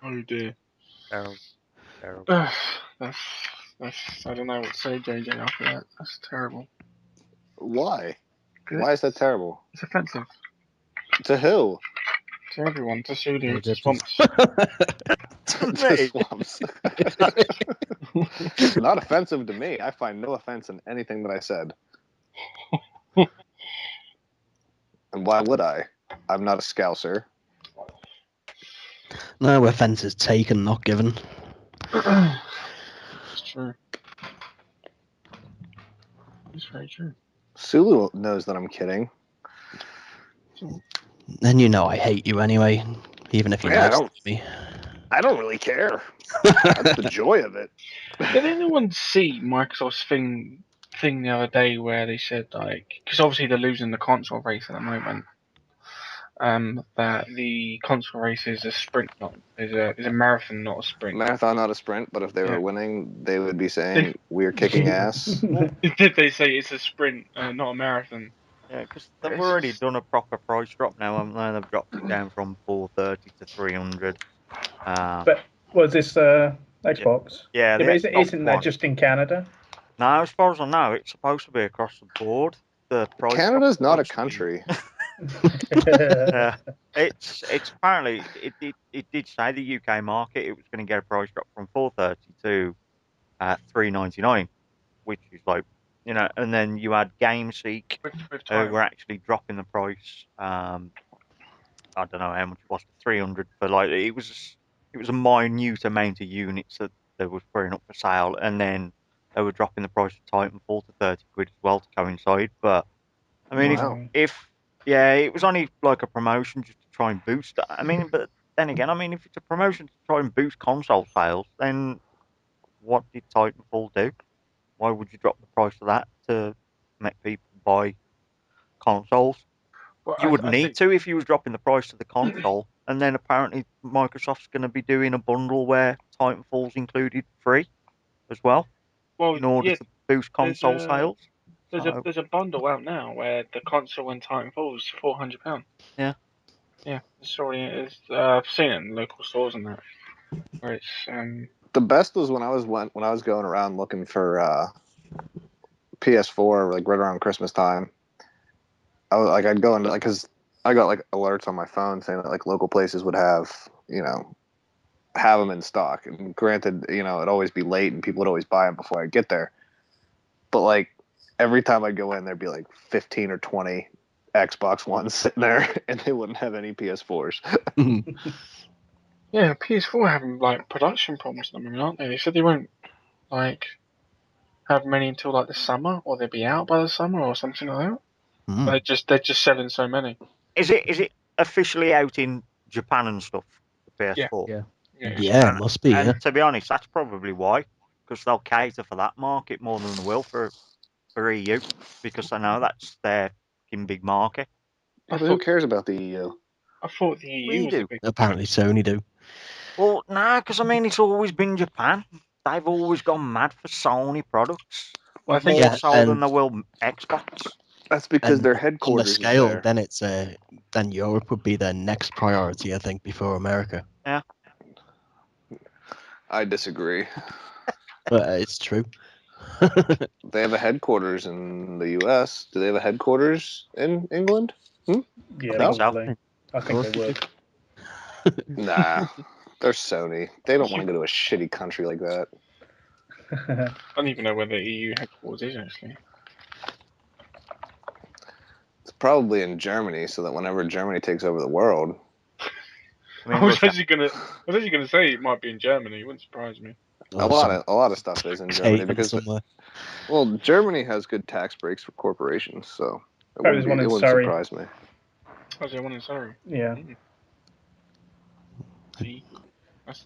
Oh dear. Terrible. That's I don't know what to say, JJ, after that. That's terrible. Why? Why is that terrible? It's offensive. To who? To everyone, to Sulu, to Egyptians. Swamps. The swamps. Not offensive to me. I find no offense in anything that I said. And why would I? I'm not a Scouser. No offense is taken, not given. It's true. It's very true. Sulu knows that I'm kidding. And you know I hate you anyway, even if you Yeah, know me. I don't really care. That's the joy of it. Did anyone see Microsoft's thing the other day where they said, like, because obviously they're losing the console race at the moment, that the console race is a sprint, not is a marathon, not a sprint. Marathon, not a sprint, but if they Yeah. were winning, they would be saying, we're kicking ass. Did they say it's a sprint, not a marathon? Yeah, because they've already done a proper price drop now, haven't they? They've dropped it down from 430 to 300. But was this Xbox? Yeah, the but Xbox isn't that One. just in Canada? No, as far as I know, it's supposed to be across the board. The price Canada's drop not a supposed to be- country. it's apparently it did say the UK market it was going to get a price drop from 430 to 399, which is like, you know, and then you had GameSeek With who were actually dropping the price. I don't know how much it was, 300 for like it was a minute amount of units that they were putting up for sale, and then they were dropping the price of Titanfall to 30 quid as well to coincide. But I mean, Wow. if yeah, it was only like a promotion just to try and boost that. I mean, but then again, I mean, if it's a promotion to try and boost console sales, then what did Titanfall do? Why would you drop the price of that to make people buy consoles? Well, You wouldn't I need think- to if you was dropping the price of the console, and then apparently Microsoft's going to be doing a bundle where Titanfall's included free as well, Well, in order yeah, to boost console sales. there's a bundle out now where the console and Titanfall is £400. Yeah. Yeah, it's already. I've seen it in local stores and that. Where it's The best was when I was going around looking for PS4, like right around Christmas time. I'd go into because I got like alerts on my phone saying that like local places would have have them in stock. And granted, it'd always be late and people would always buy them before I get there. But like every time I go in, there'd be like 15 or 20 Xbox Ones sitting there, and they wouldn't have any PS4s. yeah, PS4 having like production problems at the moment, aren't they? They said they won't like have many until like the summer, or they'll be out by the summer, or something like that. They're just selling so many. Is it officially out in Japan and stuff? The PS4. Yeah, it must be. And Yeah. to be honest, that's probably why, because they'll cater for that market more than they will for EU, because I know that's their fucking big market. Who cares about the EU? I thought the EU We was a do. big. Apparently, Sony do. Well, nah, because I mean, it's always been Japan. They've always gone mad for Sony products. Well, I think more Yeah, so than and- they will Xbox. That's because their On headquarters the is scale, there. then it's then Europe would be their next priority, I think, before America. I disagree. But it's true. They have a headquarters in the U.S. Do they have a headquarters in England? Yeah, think so. probably. I think they would. Nah, they're Sony. They don't want to go to a shitty country like that. I don't even know where the EU headquarters is actually. It's probably in Germany, so that whenever Germany takes over the world, I mean, I was Russia. actually gonna say it might be in Germany. It wouldn't surprise me. a lot of stuff is in Germany because somewhere. well, Germany has good tax breaks for corporations, so it There's one in wouldn't Surrey. surprise me. Oh, there one in Surrey. Yeah. See,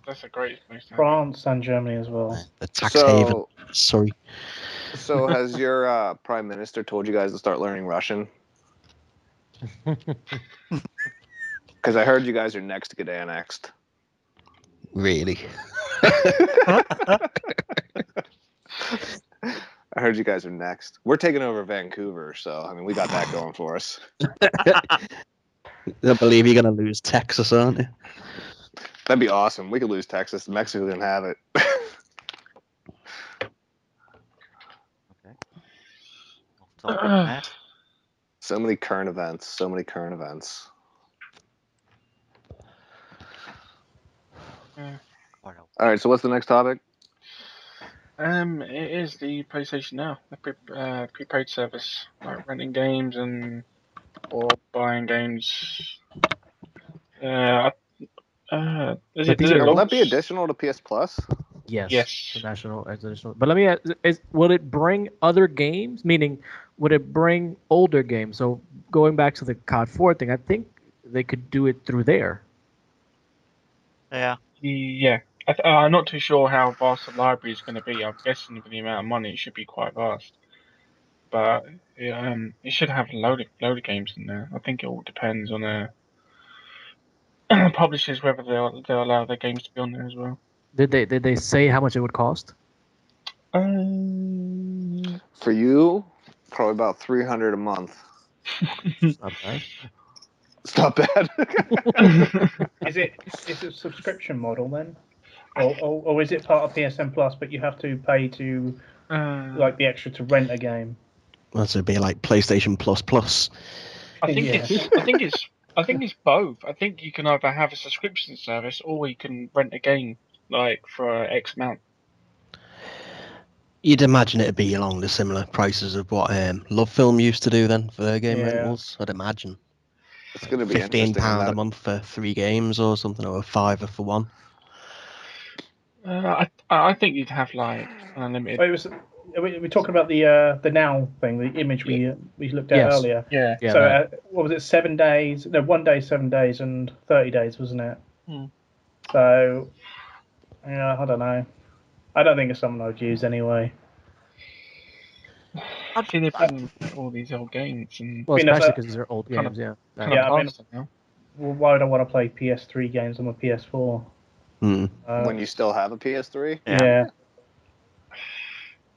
that's a great place to have. France and Germany as well. The tax haven. Sorry. So has your prime minister told you guys to start learning Russian? Because I heard you guys are next to get annexed. Really? I heard you guys are next. We're taking over Vancouver, so I mean we got that going for us. I believe you're going to lose Texas, aren't you? That'd be awesome. We could lose Texas. Mexico can have it. Okay. So many current events. So many current events. All right. So what's the next topic? It is the PlayStation Now, the prepaid service, like renting games or buying games. Is But it? Does these it are- Will that launch? be additional to PS Plus? Yes. Yes. The national as additional. But let me ask: will it bring other games? Meaning, would it bring older games? So going back to the COD 4 thing, I think they could do it through there. Yeah. Yeah. I'm not too sure how vast the library is going to be. I'm guessing with the amount of money, it should be quite vast. But it should have a load of games in there. I think it all depends on publishers whether they'll allow their games to be on there as well. Did they say how much it would cost? For you, probably about 300 a month. It's not bad. It's not bad. Is it a subscription model then, or is it part of PSN Plus, but you have to pay to like the extra to rent a game? Well, so it'd be like PlayStation Plus Plus. I think Yeah. I think it's both. I think you can either have a subscription service or you can rent a game like for X amount. You'd imagine it'd be along the similar prices of what Love Film used to do then for their game Yeah. rentals. I'd imagine It's going to be £15 interesting. a month for 3 games or something, or a £5 for one. I think you'd have like unlimited. We're talking about the Now thing, the image we looked at Yes. earlier. Yeah. Yeah. So that. what was it? 7 days? No, 1 day, 7 days, and 30 days, wasn't it? Hmm. So yeah, I don't know. I don't think it's something I'd use anyway. I'd say they bring all these old games and Well, I mean, especially because they're old kind of- games. Yeah. kind Yeah, of I mean- past it now. Well, why would I want to play PS3 games on my PS4? Hmm. when you still have a PS3. Yeah.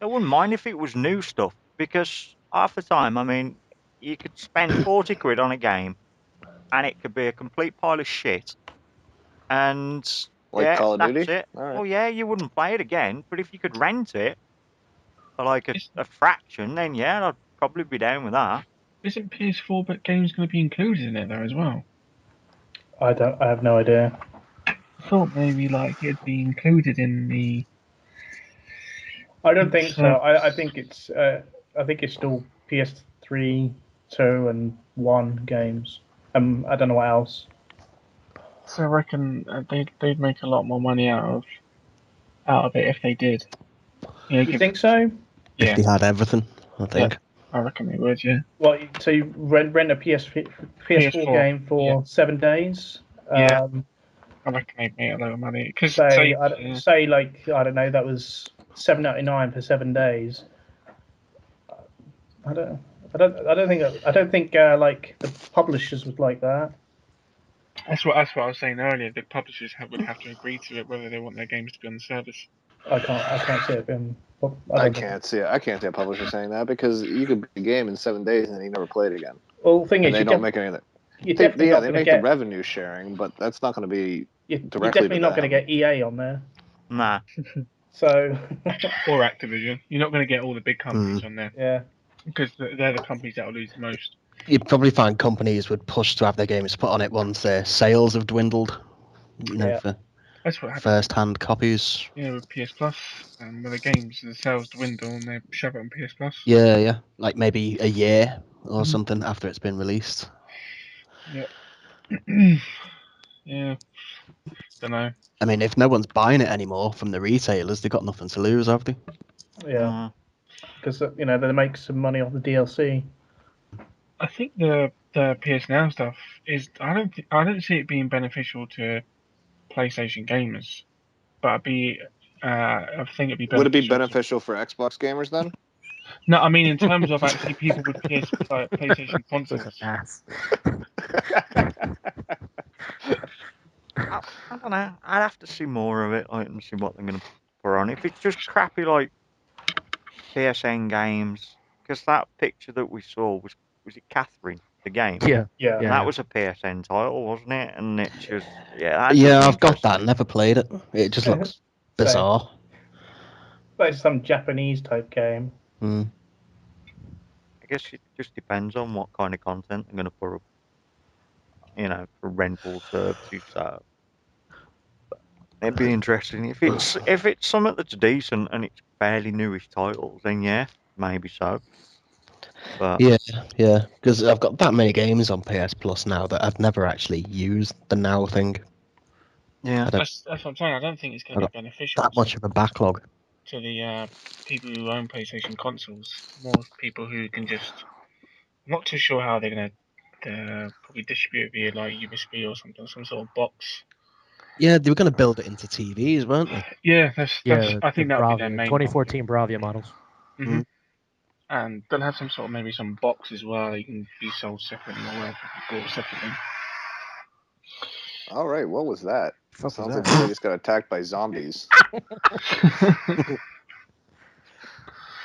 I wouldn't mind if it was new stuff, because half the time, I mean, you could spend 40 quid on a game and it could be a complete pile of shit. And Like yeah, Call of that's Duty? it. All right. Well, yeah, you wouldn't play it again, but if you could rent it for like Is- a fraction, then yeah, I'd probably be down with that. Isn't PS4 but games going to be included in it though as well? I have no idea. I thought maybe like it'd be included in the. I don't think so. So- I think it's still PS3, 2, and 1 games. I don't know what else. So I reckon they'd make a lot more money out of it if they did. Yeah, You think so? Yeah. If they had everything, I think. I reckon they would. Yeah. Well, so you rent a PS4 game for 7 days. Yeah. I reckon they'd make a lot of money because Say like I don't know, that was $7.99 for 7 days. I don't think like the publishers would like that. That's what I was saying earlier. The publishers would have to agree to it whether they want their games to be on the service. I can't see it being. I can't see a publisher saying that, because you could beat a game in 7 days and then you never play it again. Well, the thing And is, they don't make anything. you're definitely not They going to make get. the revenue sharing, but that's not going to be You're directly definitely to not going to them. get EA on there. Nah. So Or Activision. You're not going to get all the big companies on there yeah, because they're the companies that will lose the most. You'd probably find companies would push to have their games put on it once their sales have dwindled. You know, Yeah. for That's what happens. first-hand copies. Yeah, with PS Plus, and when the sales dwindle and they shove it on PS Plus. Yeah. Like maybe a year or Mhm. something after it's been released. Yeah. Don't know. I mean, if no one's buying it anymore from the retailers, they've got nothing to lose, have they? yeah, because they make some money off the DLC. I think the PS Now stuff is. I don't see it being beneficial to PlayStation gamers, but I think it'd be beneficial. Would it be beneficial for Xbox gamers then? No, I mean in terms of actually people with PlayStation Such consoles. an ass. I don't know. I'd have to see more of it, like, and see what they're going to put on. If it's just crappy like PSN games, because that picture that we saw was it Catherine, the game? Yeah. Yeah, And that was a PSN title, wasn't it? And it just that Yeah, doesn't I've got interest that. me. Never played it. It just looks bizarre. but it's some Japanese type game. Hmm. I guess it just depends on what kind of content they're going to put up, for rental services. So, but It'd be interesting if it's something that's decent and it's fairly newish titles. Then yeah, maybe so. But Yeah, because I've got that many games on PS Plus now that I've never actually used the Now thing. yeah, I don't That's what I'm saying. I don't think it's going to be beneficial that much of a backlog. to the people who own PlayStation consoles. More people who can just. I'm not too sure how they're going to probably distribute it via like USB or something, some sort of box. Yeah, they were going to build it into TVs, weren't they? Yeah, that's. I think that would be their Bravia, main 2014 Bravia models. Mm-hmm. And they'll have some sort of maybe some box as well. You can be sold separately or whatever, bought separately. All right, what was that? Fuck Sounds was like that? somebody just got attacked by zombies.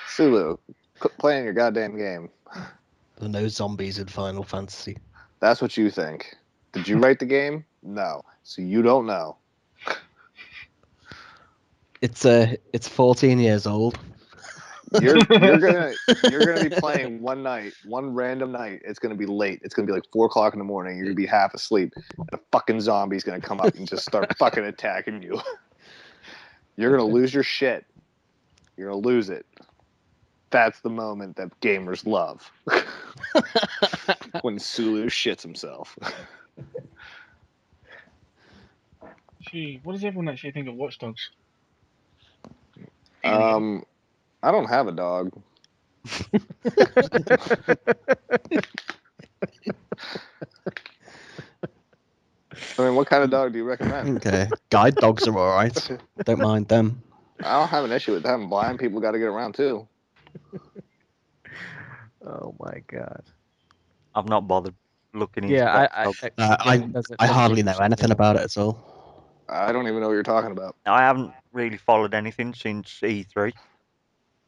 Sulu, quit playing your goddamn game. There are no zombies in Final Fantasy. That's what you think. Did you write the game? No. So you don't know. It's 14 years old. You're gonna be playing one random night. It's gonna be late. It's gonna be like 4 o'clock in the morning. You're gonna be half asleep, and a fucking zombie's gonna come up and just start fucking attacking you. You're gonna lose your shit. You're gonna lose it. That's the moment that gamers love. When Sulu shits himself. Gee, what does everyone actually think of Watch Dogs? I don't have a dog. I mean, what kind of dog do you recommend? Okay, guide dogs are all right. Don't mind them. I don't have an issue with them. Blind people got to get around too. Oh my god. I've not bothered looking into Yeah, that. I hardly know anything about it at all. I don't even know what you're talking about. I haven't really followed anything since E3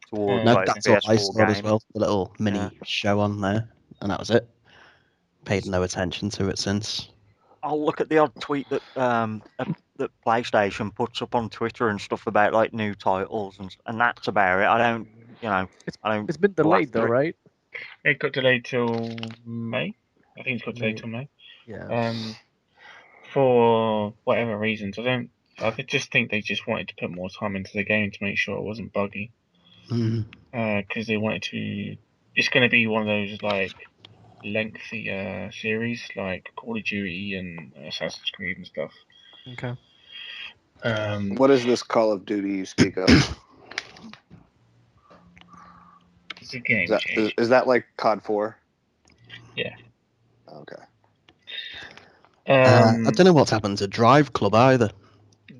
towards No, like that's all I PS4 saw as games. well. The little mini show on there, and that was it. Paid no attention to it since. I'll look at the odd tweet that that PlayStation puts up on Twitter and stuff about like new titles and that's about it. I don't. It's been delayed though, right? It got delayed till May. I think it's got delayed till May. Yeah. For whatever reasons, I just think they just wanted to put more time into the game to make sure it wasn't buggy. Because they wanted to. It's going to be one of those like lengthy series like Call of Duty and Assassin's Creed and stuff. Okay. What is this Call of Duty you speak of? It's a game. Is that like COD 4? Yeah. Okay. I don't know what's happened to Drive Club either.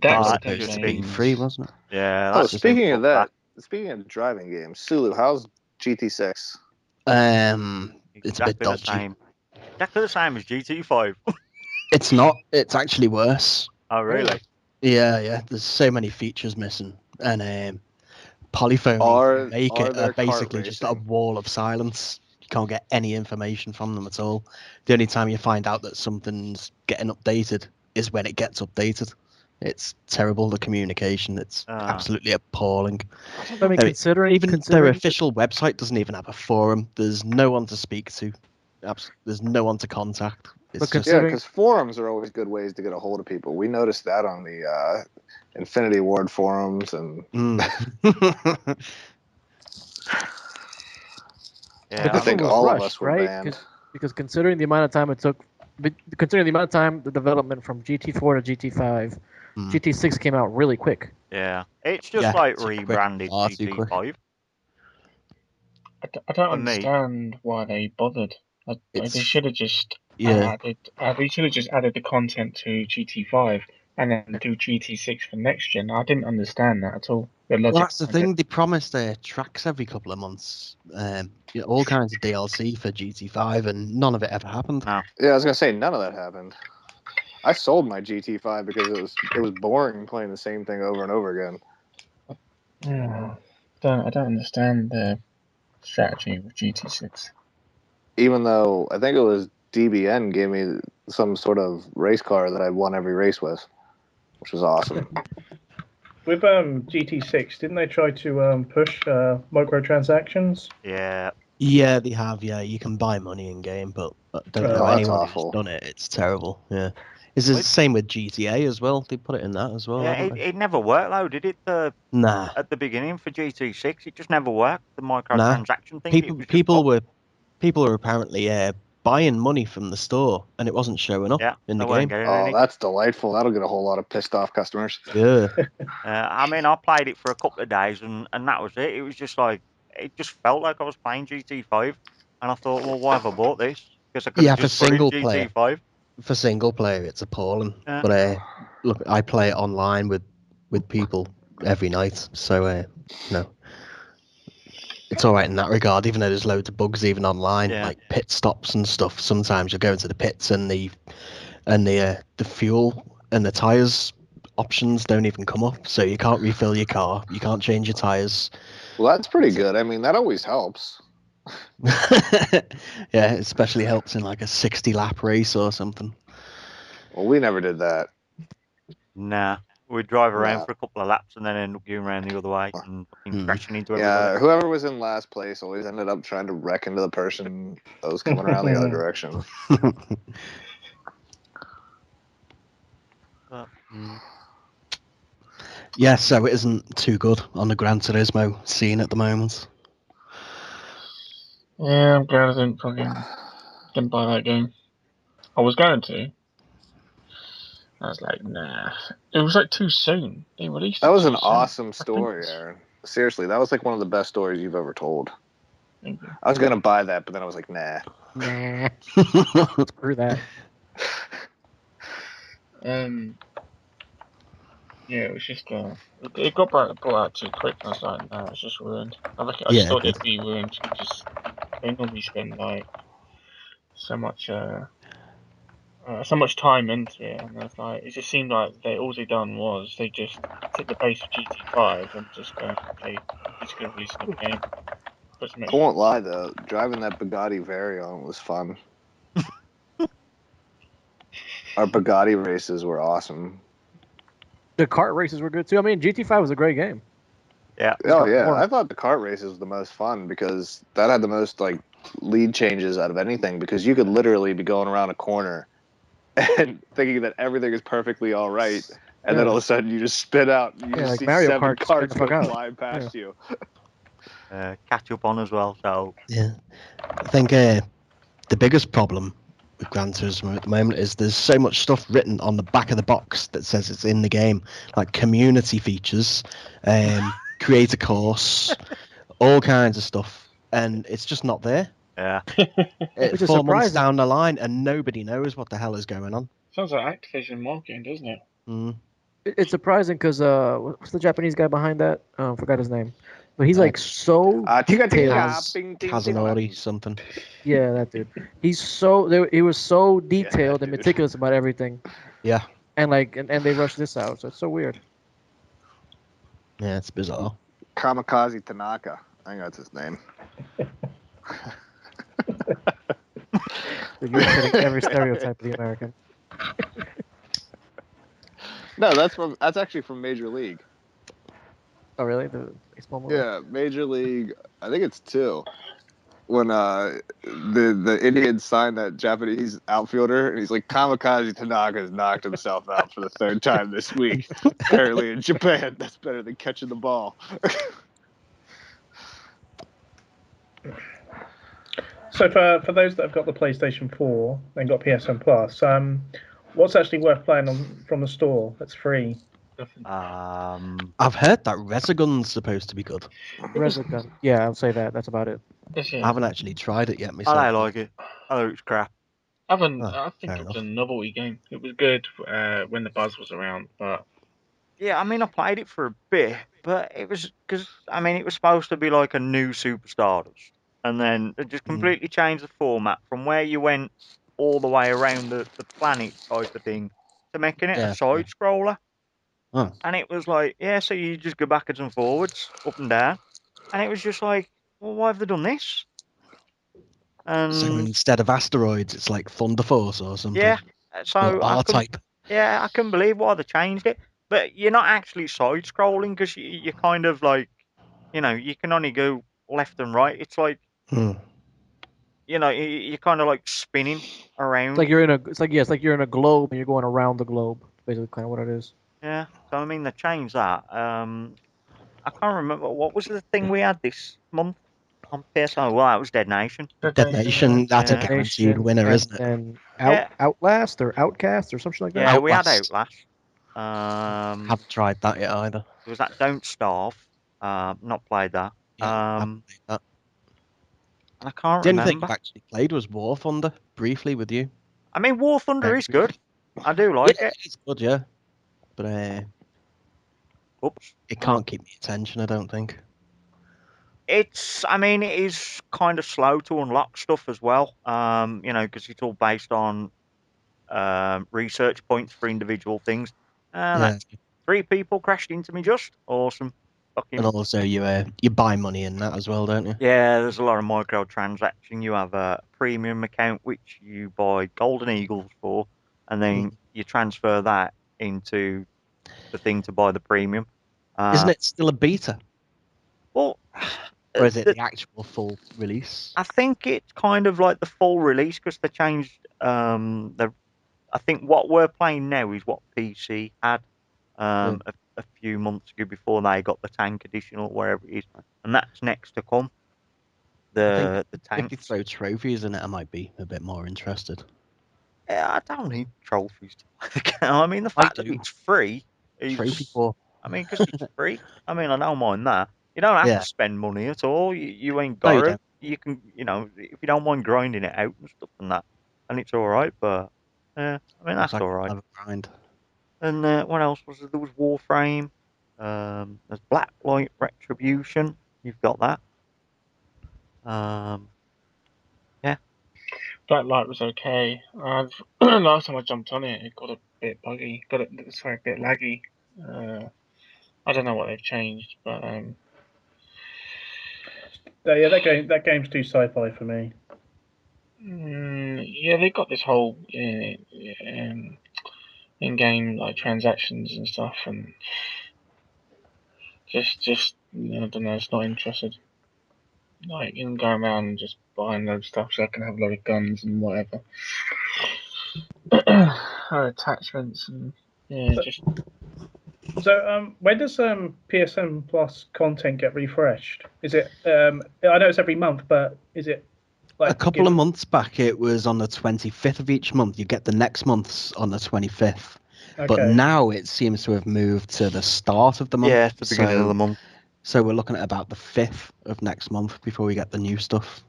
That was supposed to be free, wasn't it? Yeah. Oh, speaking of that, speaking of driving games, Sulu, how's GT6? It's a bit dodgy. Exactly the same as GT5. It's not. It's actually worse. Oh, really? Yeah. There's so many features missing, and Polyphony make it basically just a wall of silence. You can't get any information from them at all. The only time you find out that something's getting updated is when it gets updated. It's terrible, the communication. It's absolutely appalling. I mean, considering their official website doesn't even have a forum. There's no one to speak to. There's no one to contact. Because forums are always good ways to get a hold of people. We noticed that on the Infinity Ward forums and. Yeah, I think all of us were banned. Because considering the amount of time it took, considering the amount of time the development from GT4 to GT5, GT6 came out really quick. Yeah, it's just like rebranded GT5. I don't understand why they bothered. They should have just added. They should have just added the content to GT5 and then do GT6 for next gen. I didn't understand that at all. Well, that's the thing. They promised tracks every couple of months, all kinds of DLC for GT5, and none of it ever happened. No. Yeah, I was gonna say none of that happened. I sold my GT5 because it was boring playing the same thing over and over again. I don't understand the strategy with GT6. Even though I think it was DBN gave me some sort of race car that I won every race with, which was awesome. With GT6, didn't they try to push microtransactions? Yeah. Yeah, they have. Yeah, you can buy money in game, but I don't know anyone who's done it. It's terrible. Yeah, It's the same with GTA as well. They put it in that as well. Yeah, haven't they? it never worked though, did it? Nah. At the beginning for GT6, it just never worked. The microtransaction thing. People were apparently buying money from the store, and it wasn't showing up in the game. Oh, that's delightful. That'll get a whole lot of pissed off customers. Yeah. I mean, I played it for a couple of days, and that was it. It was just like, it just felt like I was playing GT5, and I thought, well, why have I bought this? Because I could have just put in GT5. For single player, it's appalling. Yeah. But look, I play it online with people every night, so it's all right in that regard. Even though there's loads of bugs even online, like pit stops and stuff. Sometimes you go into the pits and the fuel and the tires options don't even come up, so you can't refill your car, you can't change your tires. Well, that's pretty good. I mean, that always helps. Yeah, it especially helps in like a 60 lap race or something. Well, we never did that. Nah, we'd drive around for a couple of laps and then end up going around the other way and crashing into everybody. Yeah, whoever was in last place always ended up trying to wreck into the person that was coming around the other direction. Yeah, so it isn't too good on the Gran Turismo scene at the moment. Yeah, I'm glad I didn't buy that game. I was going to. I was like, nah. It was like too soon. They released That it was too an soon. awesome story, Aaron. Seriously, that was like one of the best stories you've ever told. Thank you. I was gonna buy that, but then I was like, nah. Nah. Screw that. Yeah, it was just it got brought out too quick. I was like, nah, it's just ruined. I just Yeah, thought it'd be ruined because they normally spend like so much time into it, and it's like it just seemed like all they done was they just took the base of GT5 and just go, okay, we're just gonna release another game. I won't lie though, driving that Bugatti Veyron was fun. Our Bugatti races were awesome. The kart races were good too. I mean, GT5 was a great game. Yeah. Oh yeah, I thought the kart races was the most fun because that had the most like lead changes out of anything. Because you could literally be going around a corner and thinking that everything is perfectly all right, and then all of a sudden you just spit out. And you just like see Mario 7 Kart carts spin the go fuck out. flying past you. Catch up on as well. So yeah, I think the biggest problem with Gran Turismo at the moment is there's so much stuff written on the back of the box that says it's in the game, like community features, create a course, all kinds of stuff, and it's just not there. Yeah. Which is 4 months surprising. down the line and nobody knows what the hell is going on. Sounds like Activision marketing, doesn't it? It's surprising because what's the Japanese guy behind that? I forgot his name, but he's like so detailed. Kazunori something. Yeah, that dude. He was so detailed and meticulous about everything. Yeah. And and they rushed this out, so it's so weird. Yeah, it's bizarre. Kamikaze Tanaka, I think that's his name. You're fitting every stereotype of the American. No, that's actually from Major League. Oh, really? The baseball movie? Yeah, Major League. I think it's 2. When the Indians signed that Japanese outfielder, and he's like, Kamikaze Tanaka has knocked himself out for the 3rd time this week. Apparently in Japan, that's better than catching the ball. So for those that have got the PlayStation 4 and got PSN Plus, what's actually worth playing from the store that's free? I've heard that Resogun's supposed to be good. Resogun. Yeah, I'll say that. That's about it. I haven't actually tried it yet myself. I like it. Oh, it's crap. I think it was a novelty game. It was good when the buzz was around, but yeah, I mean, I played it for a bit, but it was because it was supposed to be like a new Superstardust, and then it just completely changed the format from where you went all the way around the planet type of thing to making it a side scroller. Oh. And it was like, so you just go backwards and forwards, up and down, and it was just like, well, why have they done this? And so instead of asteroids, it's like Thunder Force or something. Yeah, so R-Type. Yeah, I couldn't believe why they changed it. But you're not actually side-scrolling because you're kind of like, you can only go left and right. It's like, you know, you're kind of like spinning around. It's like you're in a. It's like you're in a globe and you're going around the globe. Basically, kind of what it is. Yeah. So I mean, they changed that. I can't remember what was the thing we had this month on PSO. Well, that was Dead Nation. Dead Nation, that's a Yeah. guaranteed winner, and isn't it? then Yeah. Outlast or Outcast or something like that. Yeah, we had Outlast. Outlast. Haven't tried that yet either. There was that Don't Starve. Not played that. Yeah, haven't played that. And I can't The only thing remember. I've actually played was War Thunder briefly with you. I mean, War Thunder is good. I do like it. It's good, yeah, but Oops. it can't keep my attention. I don't think. I mean, it is kind of slow to unlock stuff as well. You know, because it's all based on research points for individual things. And Yeah. that's 3 people crashed into me just. Awesome. Fucking. And also, you buy money in that as well, don't you? Yeah, there's a lot of microtransaction. You have a premium account which you buy golden eagles for, and then you transfer that into the thing to buy the premium. Isn't it still a beta, Well, or is it the actual full release? I think it's kind of like the full release because they changed. I think what we're playing now is what PC had a few months ago before they got the tank edition or wherever it is, and that's next to come. The tank. If you throw trophies in it, I might be a bit more interested. Yeah, I don't need trophies to play the game. I mean, the fact that it's free is. Trophy for. I mean, because it's free. I mean, I don't mind that. You don't have to spend money at all. You ain't got it. You can, you know, if you don't mind grinding it out and stuff and that, and it's all right. But yeah, I mean that's all right. Grind. And what else was there? There was Warframe. There's Blacklight Retribution. You've got that. Yeah. Blacklight was okay. Last time I jumped on it, it got a bit buggy. A bit laggy. I don't know what they've changed, but yeah, that game's too sci-fi for me. Yeah, they got this whole in-game like transactions and stuff, and just I don't know. It's not interested. Like in going around and just buying loads of stuff so I can have a lot of guns and whatever. Attachments and just. So when does PSN Plus content get refreshed? Is it I know it's every month, but is it like a couple of months back? It was on the 25th of each month. You get the next month's on the 25th. Okay. But now it seems to have moved to the start of the month. Yeah, it's the beginning of the month. So we're looking at about the 5th of next month before we get the new stuff.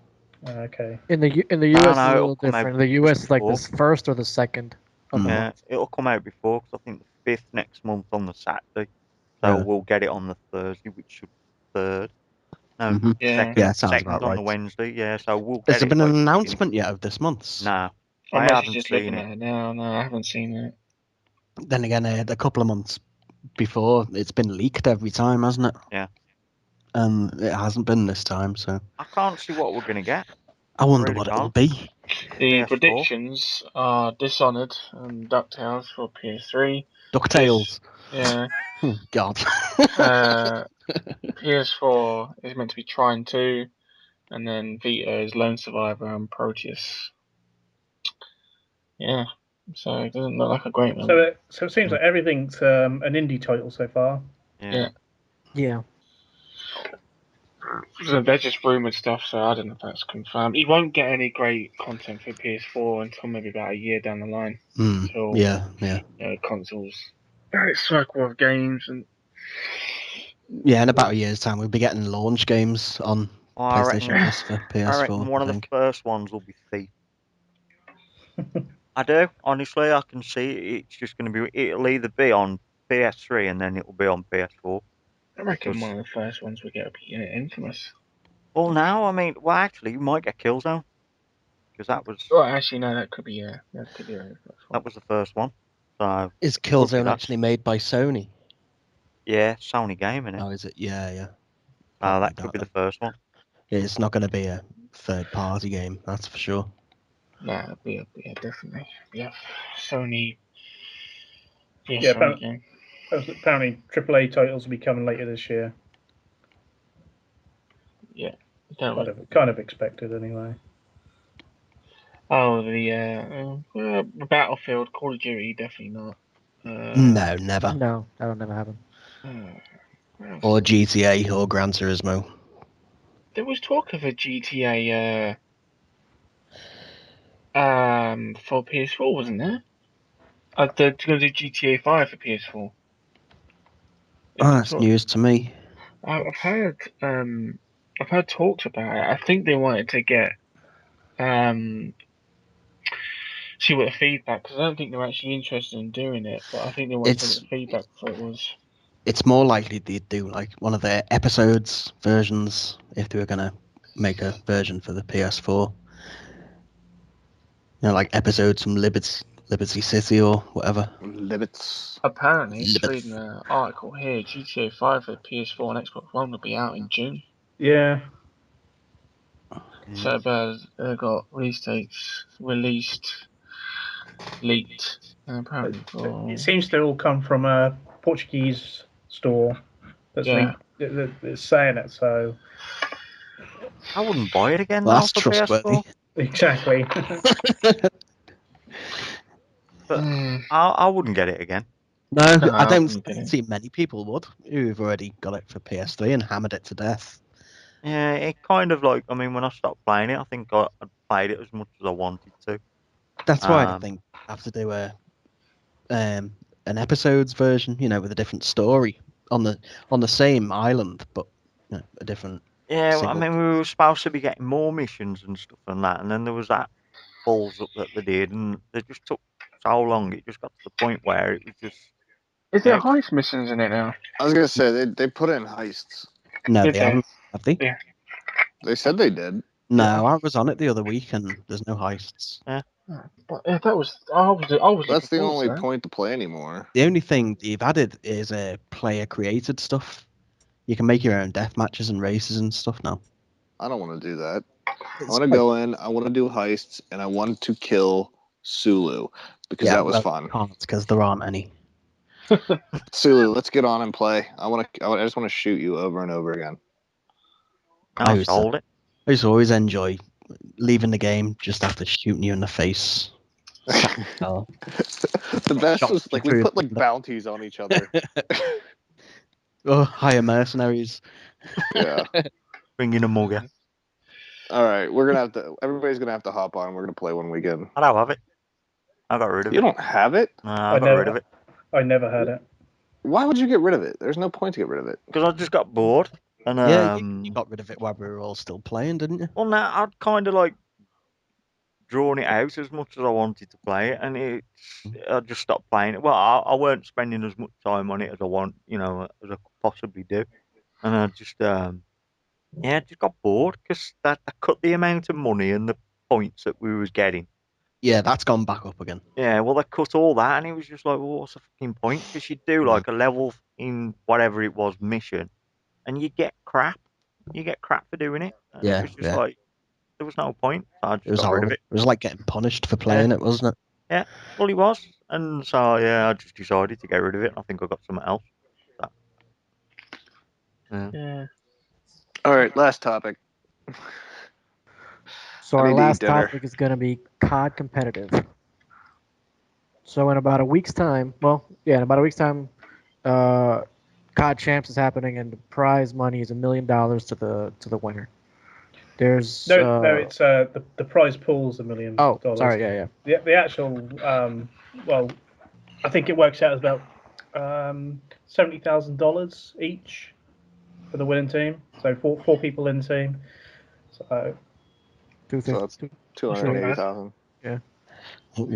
Okay. In the US, it's a little different. In the US, it's like the first or the second. Yeah, it'll come out before because I think the 5th next month on the Saturday. So we'll get it on the Thursday, which should be 3rd. No, second on the Wednesday. Yeah, so we'll. Has there been an announcement yet of this month's? No, I haven't seen it. No, I haven't seen it. Then again, a couple of months before, it's been leaked every time, hasn't it? Yeah. It hasn't been this time, so. I can't see what we're going to get. I wonder what it'll be. The predictions are Dishonored and DuckTales for PS3. DuckTales? Yeah. God. PS4 is meant to be Trine 2, and then Vita is Lone Survivor and Proteus. Yeah. So it doesn't look like a great one. So it seems like everything's an indie title so far. Yeah. So they're just rumored stuff, so I don't know if that's confirmed. You won't get any great content for PS4 until maybe about a year down the line. Until, consoles. It's cycle of games and. Yeah, in about a year's time, we'll be getting launch games on PlayStation Plus for PS4. I reckon one of the first ones will be Thief. I do, honestly. I can see it's just going to be. It'll either be on PS3 and then it'll be on PS4. I reckon one of the first ones we get will be Infamous. Well, now, I mean, actually, you might get Killzone. Because that was. Oh, actually, no, that could be, that was the first one. So is Killzone actually made by Sony? Yeah, Sony game, innit? Oh, is it? Yeah. That could be the first one. It's not going to be a third-party game, that's for sure. No, it'll be definitely. Yeah, Sony. Yeah, apparently AAA titles will be coming later this year. Yeah, kind of expected anyway. Oh, the Battlefield, Call of Duty, definitely not. No, never. No, that'll never happen. What else? Or GTA or Gran Turismo. There was talk of a GTA for PS4, wasn't there? They're going to do GTA 5 for PS4. Oh, that's news to me. I've heard talks about it. I think they wanted to get see what the feedback, because I don't think they're actually interested in doing it, but I think they wanted to see what the feedback for it was. It's more likely they'd do like one of their episodes versions if they were gonna make a version for the PS4. You know, like episodes from Liberty City or whatever. Limits. Apparently, just reading an article here, GTA 5 for PS4 and Xbox One will be out in June. Yeah. So they've got release dates leaked. Apparently, It seems to all come from a Portuguese store that's saying it. So I wouldn't buy it again. Well, Now that's for trustworthy. PS4. exactly. But I wouldn't get it again. No, I don't wouldn't get it. see many people would who've already got it for PS3 and hammered it to death. Yeah, it kind of like, I mean, when I stopped playing it, I think I'd played it as much as I wanted to. That's why I think I have to do an episodes version, you know, with a different story on the same island, but you know, a different. Yeah, well, I single. mean, we were supposed to be getting more missions and stuff and that, and then there was that balls up that they did, and they just took so long. It just got to the point where it was just. Is there heist missions in it now? I was gonna say they put in heists. No, Did they they? haven't. Have they? Yeah. They said they did. No, I was on it the other week and there's no heists. But yeah, that was I was. That's the looking forward only to that. point to play anymore. The only thing they've added is player created stuff. You can make your own death matches and races and stuff now. I don't want to do that. I It's want to quite- go in. I want to do heists, and I want to kill Sulu because that was well, fun. Can't because there aren't any. Sulu, let's get on and play. I just want to shoot you over and over again. I sold it. I used to always enjoy leaving the game just after shooting you in the face. The best Shot was like we through put the like bounties on each other. Oh, hire mercenaries. Yeah. Bring in a mugger. All right, everybody's gonna have to hop on. We're gonna play one weekend. I don't have it. I got rid of it. You don't have it? I got rid of it. I never had it. Why would you get rid of it? There's no point to get rid of it. Because I just got bored. And Yeah, you got rid of it while we were all still playing, didn't you? Well, no, I'd kind of like drawn it out as much as I wanted to play it, and I just stopped playing it. Well, I weren't spending as much time on it as I want, as I could possibly do, and I just just got bored because that cut the amount of money and the points that we was getting. Yeah, that's gone back up again. Yeah, well, they cut all that, and it was just like, well, what's the fucking point? Because you do like a level in whatever it was mission, and you get crap. You get crap for doing it. And Yeah, it was just like there was no point. So I just It was got rid horrible. of it. It was like getting punished for playing it, wasn't it? Yeah, well, he was, and so I just decided to get rid of it. I think I got something else. So, Yeah. All right, last topic. So I our need to eat last dinner. topic is going to be COD competitive. So in about a week's time, COD Champs is happening, and the prize money is $1 million to the winner. There's No, it's the prize pool's $1 million. Oh, sorry, yeah. The actual well, I think it works out as about $70,000 each for the winning team. So four people in the team. So that's 280,000. Yeah.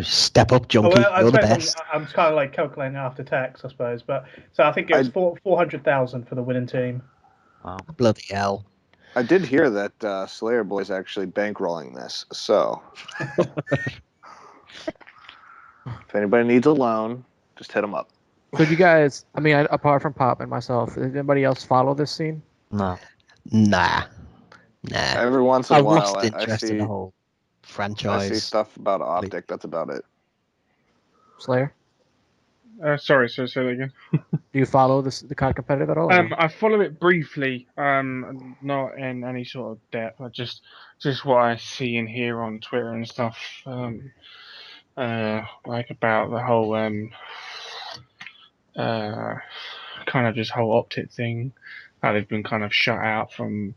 Step up, junkie. You're the best. I'm kind of like calculating after tax, I suppose. But so I think it was 400,000 for the winning team. Wow. Bloody hell. I did hear that Slayer Boy's actually bankrolling this. So if anybody needs a loan, just hit him up. So you guys, I mean, apart from Pop and myself, does anybody else follow this scene? No. Nah. Every once in a I've while, lost interest in the whole franchise. I see stuff about Optic. That's about it. Slayer? Sorry, say that again. Do you follow the COD competitive at all? or no? I follow it briefly, not in any sort of depth. I just what I see and hear on Twitter and stuff, like about the whole kind of this whole Optic thing, how they've been kind of shut out from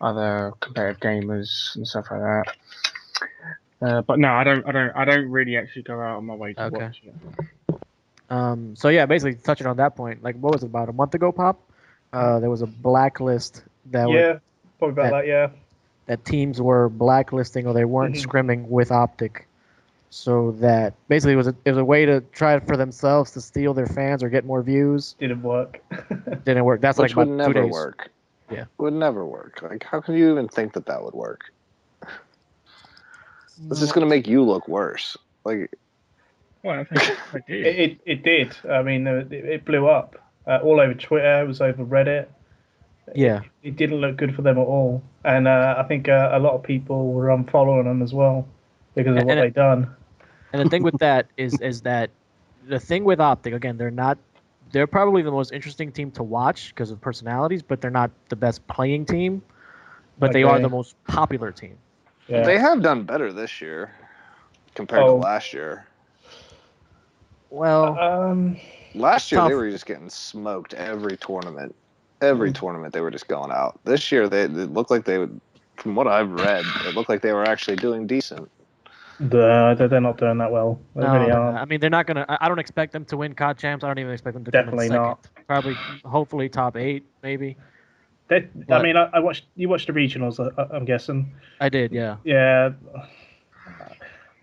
other competitive gamers and stuff like that. But no, I don't really actually go out on my way to watch it. So yeah, basically touching on that point, like what was it, about a month ago, Pop? There was a blacklist that probably about that. That teams were blacklisting or they weren't scrimming with Optic, so that basically it was a way to try for themselves to steal their fans or get more views. Didn't work. Didn't work. That's Which like would about 2 never days. work. Yeah, Would never work. Like, how can you even think that would work? It's just gonna make you look worse. Like, well, I think I did. It did. I mean, it blew up all over Twitter. It was over Reddit. Yeah. It didn't look good for them at all, and I think a lot of people were unfollowing them as well because of what they'd done. And the thing with that is that the thing with Optic, again, they're probably the most interesting team to watch because of personalities, but they're not the best playing team. But they are the most popular team. Yeah. They have done better this year compared to last year. Well, last year they were just getting smoked every tournament. Every tournament they were just going out. This year it looked like they would, from what I've read, it looked like they were actually doing decent. They're not doing that well. They really aren't. I mean, they're not gonna. I don't expect them to win COD champs. I don't even expect them to Definitely come in second. not. Probably, hopefully, top 8, maybe. I mean, I watched. You watched the regionals, I'm guessing. I did, yeah. Yeah.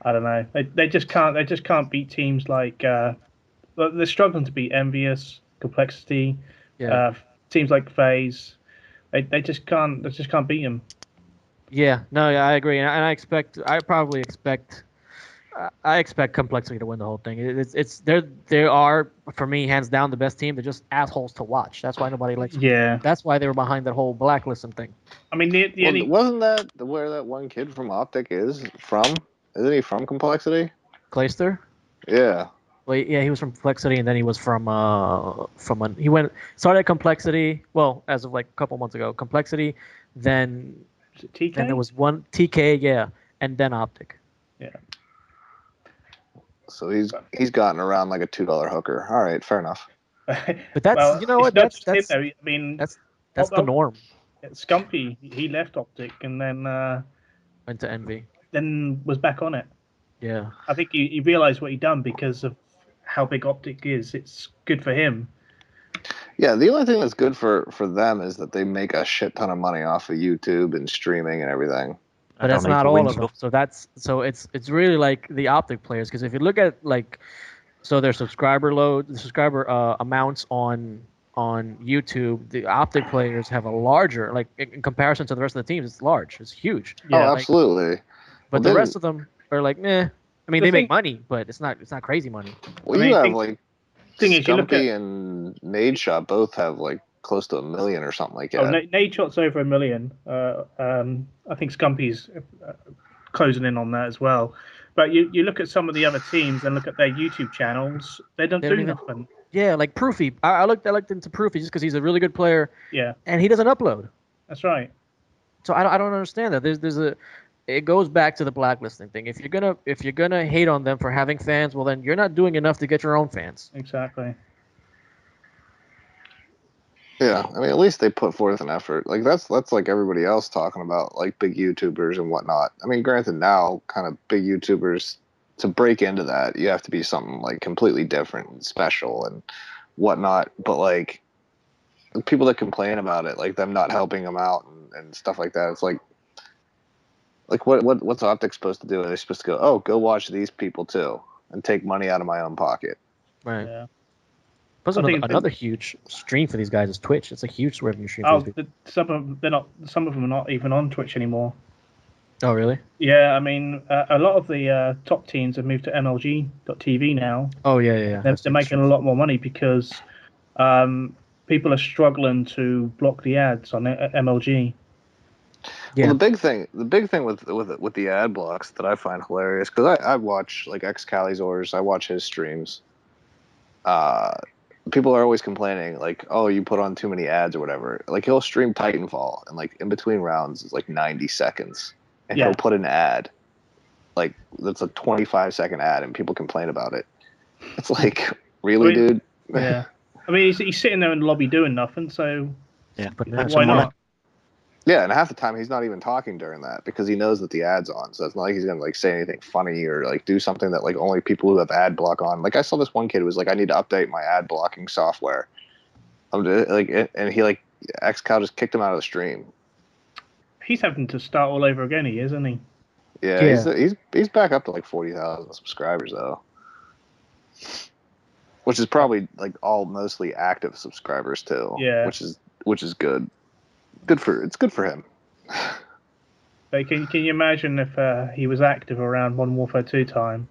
I don't know. They just can't. They just can't beat teams like. They're struggling to beat Envious, Complexity. Yeah. Teams like FaZe. They just can't. They just can't beat them. Yeah. No. Yeah, I agree, and I expect. I expect Complexity to win the whole thing. They are, for me, hands down the best team. They're just assholes to watch. That's why nobody likes them. Yeah. That's why they were behind that whole blacklisting thing. I mean, wasn't that where that one kid from Optic is from? Isn't he from Complexity? Clayster? Yeah. Well, yeah, he was from Complexity, and then he was he started at Complexity. Well, as of like a couple months ago, Complexity. Then TK. Then there was one TK, yeah, and then Optic. Yeah. So he's gotten around like a $2 hooker. All right, fair enough. But that's you know what that's I mean that's the norm. Scumpy, he left Optic and then went to Envy. Then was back on it. Yeah. I think he realised what he'd done because of how big Optic is. It's good for him. Yeah, the only thing that's good for them is that they make a shit ton of money off of YouTube and streaming and everything. But that's not all of them. So it's really like the Optic players, because if you look at their subscriber amounts on YouTube, the Optic players have a larger, like in comparison to the rest of the teams, it's large. It's huge. Yeah, absolutely. But the rest of them are like, meh. I mean, they make money, but it's not crazy money. Well, you have like Scumpy and Nadeshot both have like close to 1 million or something like that. Oh, Nadeshot's over 1 million. I think Scumpy's closing in on that as well. But you look at some of the other teams and look at their YouTube channels, they don't do nothing. Yeah, like Proofy. I looked into Proofy just because he's a really good player. Yeah. And he doesn't upload. That's right. So I don't understand that. It goes back to the blacklisting thing. If you're gonna hate on them for having fans, well then you're not doing enough to get your own fans. Exactly. Yeah, I mean, at least they put forth an effort. Like that's like everybody else talking about like big YouTubers and whatnot. I mean, granted, now kind of big YouTubers, to break into that, you have to be something like completely different and special and whatnot. But like the people that complain about it, like them not helping them out and stuff like that, it's like what's Optic supposed to do? Are they supposed to go watch these people too and take money out of my own pocket? Right. Yeah. Plus, another huge stream for these guys is Twitch. It's a huge revenue stream. Some of them are not even on Twitch anymore. Oh, really? Yeah, I mean, a lot of the top teams have moved to MLG.TV now. Oh, yeah. They're making a lot more money because people are struggling to block the ads on MLG. Yeah. Well, the big thing with the ad blocks that I find hilarious, because I watch like Excalizors, I watch his streams, people are always complaining, like, oh, you put on too many ads or whatever. Like, he'll stream Titanfall, and like in between rounds is like 90 seconds, and he'll put an ad, like that's a 25-second ad, and people complain about it. It's like, really, dude? Yeah. I mean, he's sitting there in the lobby doing nothing, so why not? Yeah, and half the time he's not even talking during that because he knows that the ad's on. So it's not like he's gonna like say anything funny or like do something that like only people who have ad block on. Like I saw this one kid who was like, I need to update my ad blocking software. And he like XCal just kicked him out of the stream. He's having to start all over again, isn't he? Yeah. He's back up to like 40,000 subscribers though, which is probably like all mostly active subscribers too. Yeah, which is good. It's good for him. But can you imagine if he was active around Modern Warfare 2 time?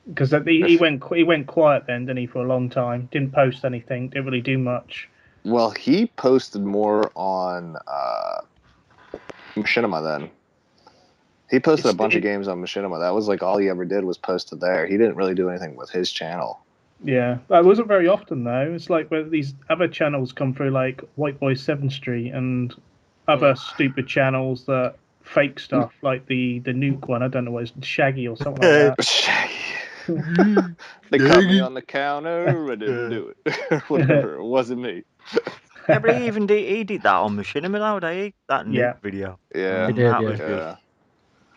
Because he went quiet then, didn't he, for a long time? Didn't post anything. Didn't really do much. Well, he posted more on Machinima then. He posted a bunch of games on Machinima. That was like all he ever did was post it there. He didn't really do anything with his channel. Yeah, that wasn't very often though. It's like where these other channels come through, like White Boy 7th Street and other stupid channels that fake stuff, like the Nuke one. I don't know what it's Shaggy or something like that. Shaggy. They caught me on the counter. I didn't do it. Whatever. It wasn't me. Yeah, but he did that on Machinima nowadays. That Nuke video. Yeah, he did. That was good.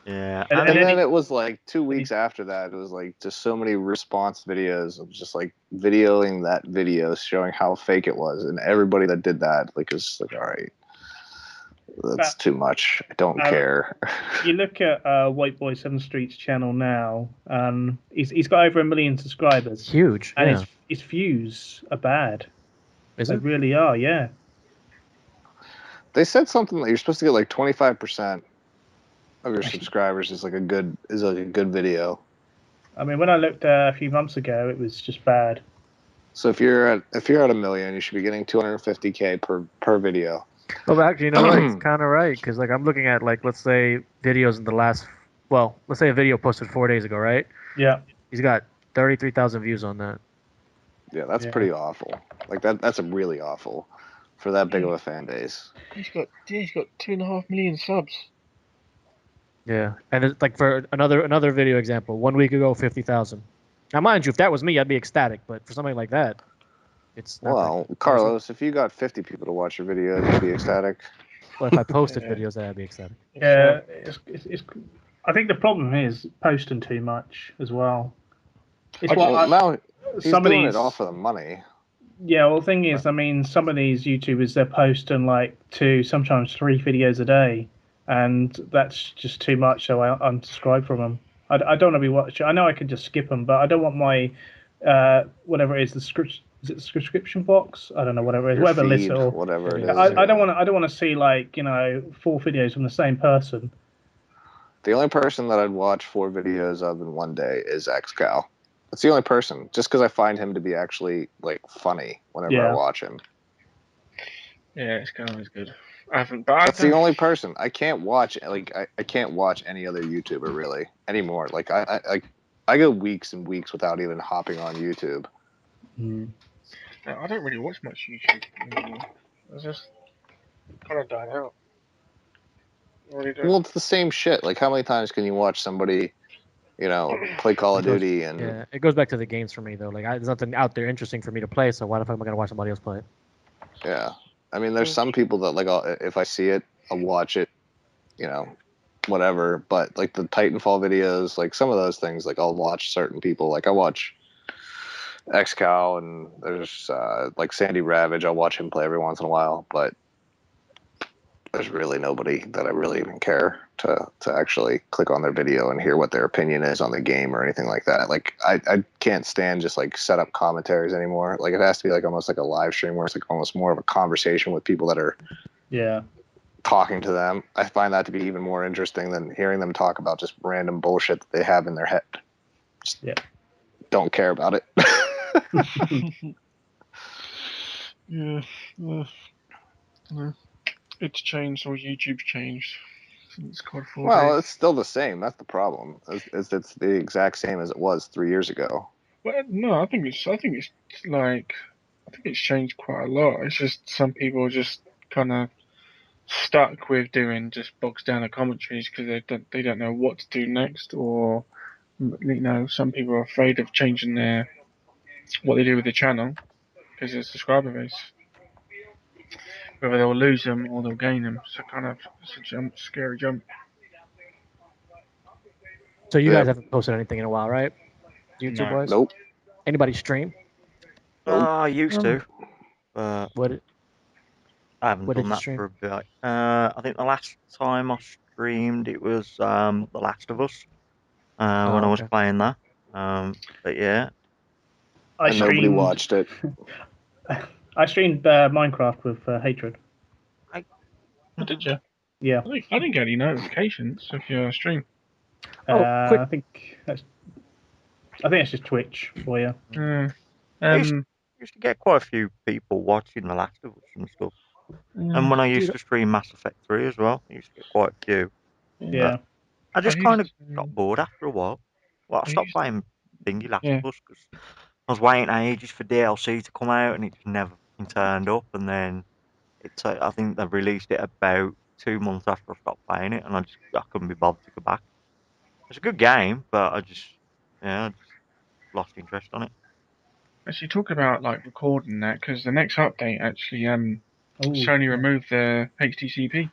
Yeah, and then it was like 2 weeks after that. It was like just so many response videos of just like videoing that video, showing how fake it was, and everybody that did that like was like, all right, that's too much. I don't care. You look at White Boy 7th Street's channel now, and he's got over 1 million subscribers. Huge. And his views are bad. They really are. Yeah. They said something that you're supposed to get like 25% of your subscribers is like a good video. I mean, when I looked a few months ago, it was just bad. So if you're at 1 million, you should be getting 250K per video. Well, but actually, you know what? It's kind of right because like I'm looking at like let's say videos in the last, well, let's say a video posted 4 days ago, right? Yeah. He's got 33,000 views on that. Yeah, that's pretty awful. Like that's a really awful for that big of a fan base. He's got 2.5 million subs. Yeah, and it's like for another video example, 1 week ago, 50,000. Now, mind you, if that was me, I'd be ecstatic. But for something like that, it's not. Well, Carlos, if you got 50 people to watch your videos, you'd be ecstatic. Well, if I posted videos, I'd be ecstatic. Yeah, it's I think the problem is posting too much as well. It's now he's doing it all for the money. Yeah, well, the thing is, I mean, some of these YouTubers, they're posting like 2, sometimes 3 videos a day. And that's just too much, so I unsubscribe from them. I don't want to be watching. I know I could just skip them, but I don't want my whatever it is, is it the subscription box? I don't know, whatever it is, your whatever feed, list or whatever it is. I don't want to see like 4 videos from the same person. The only person that I'd watch 4 videos of in one day is XCal. That's the only person, just because I find him to be actually like funny whenever I watch him. Yeah, XCal is good. That's the only person I can't watch. Like I can't watch any other YouTuber really anymore. Like I go weeks and weeks without even hopping on YouTube. I don't really watch much YouTube anymore. It's just kind of died out. Really well, it's the same shit. Like how many times can you watch somebody, play Call of Duty and? Yeah, it goes back to the games for me though. Like there's nothing out there interesting for me to play. So why the fuck am I gonna watch somebody else play it? Yeah. I mean, there's some people that like if I see it, I'll watch it, whatever. But like the Titanfall videos, like some of those things, like I'll watch certain people. Like I watch XCal and there's like Sandy Ravage. I'll watch him play every once in a while, but there's really nobody that I really even care to actually click on their video and hear what their opinion is on the game or anything like that. Like I can't stand just like set up commentaries anymore. Like it has to be like almost like a live stream where it's like almost more of a conversation with people that are talking to them. I find that to be even more interesting than hearing them talk about just random bullshit that they have in their head. Just don't care about it. Yeah. It's changed, or YouTube's changed since COD 4. Well, it's still the same. That's the problem. It's the exact same as it was 3 years ago. Well, no, I think it's like I think it's changed quite a lot. It's just some people are just kind of stuck with doing just box down the commentaries because they don't know what to do next, or some people are afraid of changing what they do with the channel because of the subscriber base. Whether they'll lose them or they'll gain them, so kind of it's a scary jump. So you Yeah. guys haven't posted anything in a while, right? YouTube No. wise? Nope. Anybody stream? I used to, but What I haven't What did done you that stream? for a bit. I think the last time I streamed it was The Last of Us when I was okay. playing that. But yeah, I And nobody streamed. watched it. I streamed Minecraft with Hatred. What did you? Yeah. I didn't get any notifications of your stream. Quick. I think it's just Twitch for you. I used to get quite a few people watching The Last of Us and stuff. And when I used to stream Mass Effect 3 as well, I used to get quite a few. Yeah. I just I kind of used to- got bored after a while. Well, I I stopped used- playing Thingy Last Yeah. of Us because I was waiting ages for DLC to come out and it just never fucking turned up. And then I think they released it about 2 months after I stopped playing it, and I couldn't be bothered to go back. It's a good game, but I just lost interest on it. Actually, talk about like recording that because the next update actually Sony yeah. removed the HDCP.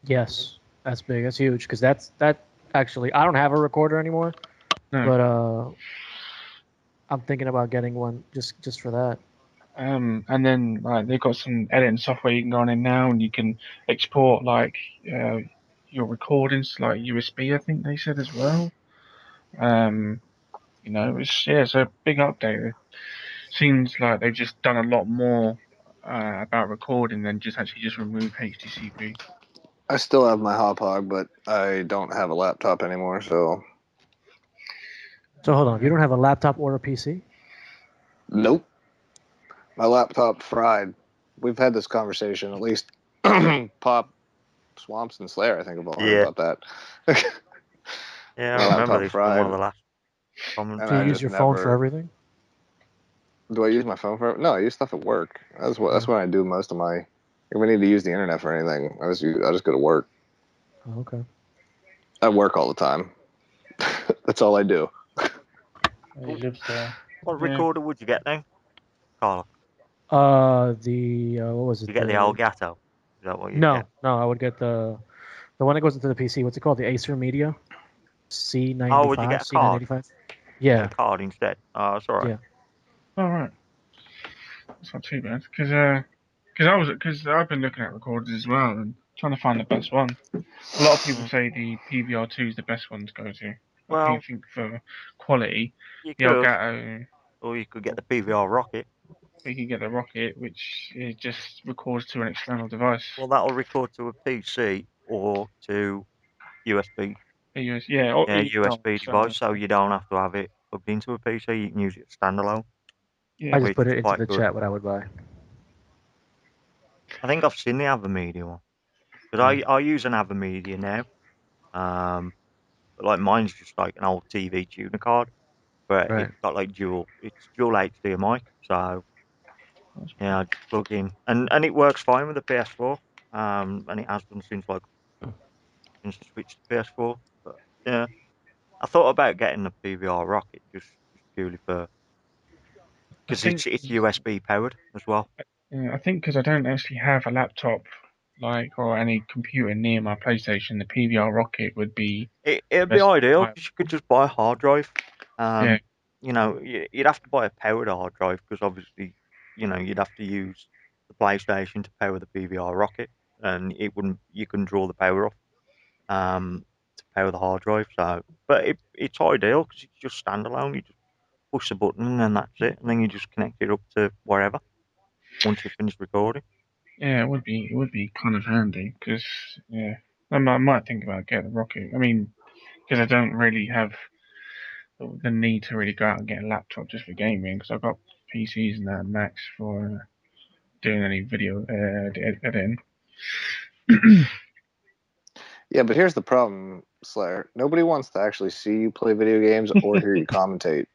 Yes, that's big. That's huge because that actually I don't have a recorder anymore, No. but I'm thinking about getting one just for that. And then like they've got some editing software you can go on in now, and you can export like your recordings like USB. I think they said as well. It's a big update. It seems like they've just done a lot more about recording than just remove HDCP. I still have my Hop Hog, but I don't have a laptop anymore, so So hold on, you don't have a laptop or a PC? nope. My laptop fried. We've had this conversation. At least Pop, Swamps, and Slayer, I think, have all heard Yeah. about that. Yeah, My I remember laptop this from one fried. of the last comments. And Do you I use just your phone for never- everything? Do I use my phone for? No, I use stuff at work. That's what I do most of my. If we need to use the internet for anything, I just go to work. Oh, okay. I work all the time. That's all I do. He lives there. What recorder would you get then, Carl? What was it? You get the Elgato? Is that what you No, get? no, I would get the one that goes into the PC. What's it called? The Acer Media C95, Oh, would you get a card? C985. Yeah. Get a card instead. Oh, that's all right. Yeah. All right, that's not too bad because I've been looking at recorders as well and trying to find the best one. A lot of people say the PVR2 is the best one to go to. Well, I think for quality, you the could, Elgato, or you could get the PVR Rocket. you can get the Rocket, which it just records to an external device. Well, that'll record to a PC or to USB. USB device, so you don't have to have it plugged into a PC. You can use it standalone. Yeah. I just which put is it into quite the good. chat what I would buy. I think I've seen the Avermedia one because I use an Avermedia now. But like mine's just like an old TV tuner card, but Right. it's got like dual HDMI. So yeah, I just plug in and it works fine with the PS4. And it has done since I switched to PS4. But yeah, I thought about getting the PVR Rocket just purely for because it's USB powered as well. Yeah, I think because I don't actually have a laptop or any computer near my PlayStation, the PVR Rocket would be. It'd be best ideal buy. because you could just buy a hard drive. Yeah. You know, you'd have to buy a powered hard drive because obviously, you know, you'd have to use the PlayStation to power the PVR Rocket, and you couldn't draw the power off to power the hard drive. So, but it's ideal because it's just standalone. You just push the button and then that's it, and then you just connect it up to wherever once you finish recording. Yeah, it would be kind of handy because I might think about getting the Rocket. I mean, because I don't really have the need to really go out and get a laptop just for gaming because I've got PCs and that Macs for doing any video editing. Yeah, but here's the problem, Slayer. Nobody wants to actually see you play video games or hear you commentate.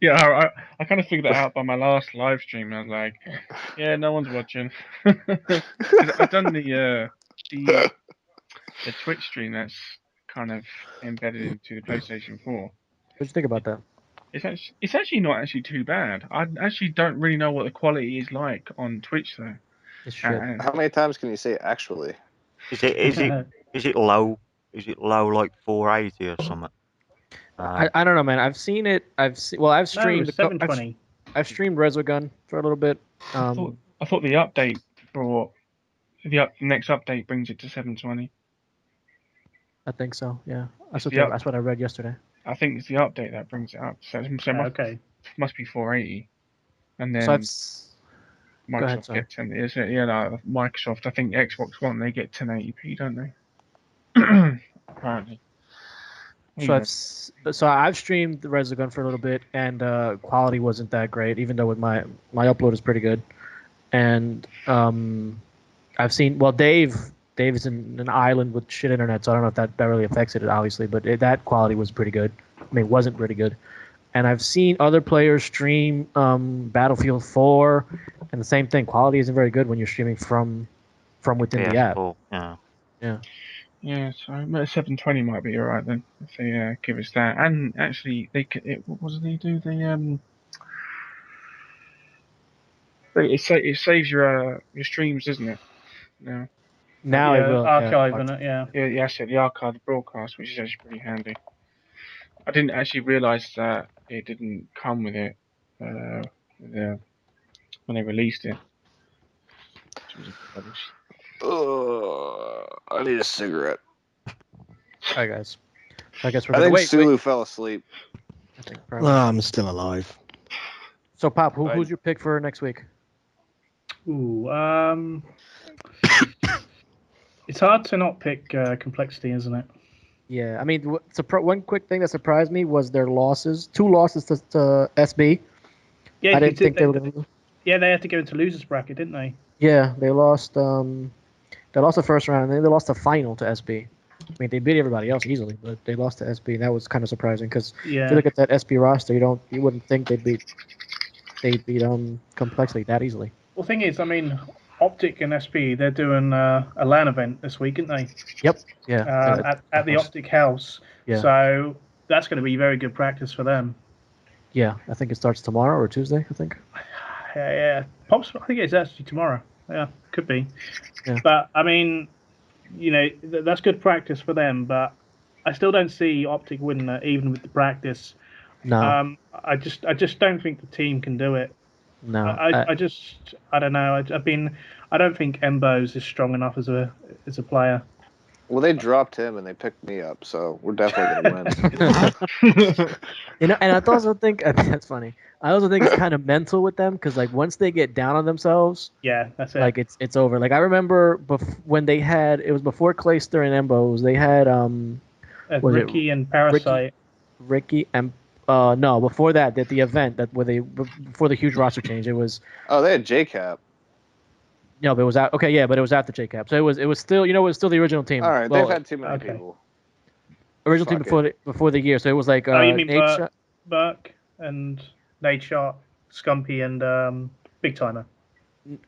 Yeah, I kind of figured that out by my last live stream. I was like, yeah, no one's watching. 'Cause I've done the Twitch stream that's kind of embedded into the PlayStation 4. What'd you think about that? It's actually not actually too bad. I actually don't really know what the quality is like on Twitch though. It's shit. How many times can you say actually? Is it low? Is it low like 480 or something? I don't know, man. I've seen it. I've streamed. No, 720. I've streamed Resogun for a little bit. I thought the update brought the next update brings it to 720. I think so. Yeah, that's Yeah. what I read yesterday. I think it's the update that brings it up. So Okay. must be 480. And then So I've. Go ahead, Microsoft sorry. get 10. Is it? Yeah, no, Microsoft. I think Xbox One they get 1080p, don't they? Apparently. So I've streamed the Resogun for a little bit, and quality wasn't that great, even though with my upload is pretty good. And I've seen Dave is in an island with shit internet, so I don't know if that really affects it, obviously, but that quality was pretty good. I mean, it wasn't pretty good. And I've seen other players stream Battlefield 4, and the same thing. Quality isn't very good when you're streaming from within the app. PS4, yeah. Yeah. Yeah, so 720 might be alright then if they give us that. And actually, what do they do? It saves your streams, doesn't it? No. Now it will. Archiving it, yeah. Yeah, that's it. The archive broadcast, which is actually pretty handy. I didn't actually realise that it didn't come with it when they released it. I need a cigarette. All right, guys. I guess we're I gonna think Sulu fell asleep. I think No, probably. I'm still alive. So, Pop, who's your pick for next week? Ooh, it's hard to not pick Complexity, isn't it? Yeah, I mean, one quick thing that surprised me was their losses. 2 losses to SB. Yeah, I didn't think they were going to lose. Yeah, they had to go into losers bracket, didn't they? Yeah, they lost. They lost the first round, and then they lost the final to SB. I mean, they beat everybody else easily, but they lost to SB, and that was kind of surprising because if you look at that SB roster, you wouldn't think they'd beat Complexity that easily. Well, thing is, I mean, Optic and SB, they're doing a LAN event this week, aren't they? Yep. Yeah. At the Optic House. Yeah. So that's going to be very good practice for them. Yeah, I think it starts tomorrow or Tuesday. I think. Yeah. Pops, I think it's actually tomorrow. Yeah, could be. Yeah. But I mean, that's good practice for them. But I still don't see Optic winning that, even with the practice. No. I just don't think the team can do it. No. I don't know. I don't think Embos is strong enough as a player. Well, they dropped him and they picked me up, so we're definitely gonna win. And I also think that's funny. I also think it's kind of mental with them because like once they get down on themselves, yeah, that's it. Like it's over. Like I remember when they had it was before Clayster and Embos. They had Ricky and Parasite. Ricky and no, before that at the event before the huge roster change, it was. Oh, they had JCap. No, but it was out. Okay, yeah, but it was after JCap. So it was still it was still the original team. All right, they've had too many people. Original team before the year, so it was like you mean Burke and Nate Shot, Scumpy and Big Timer.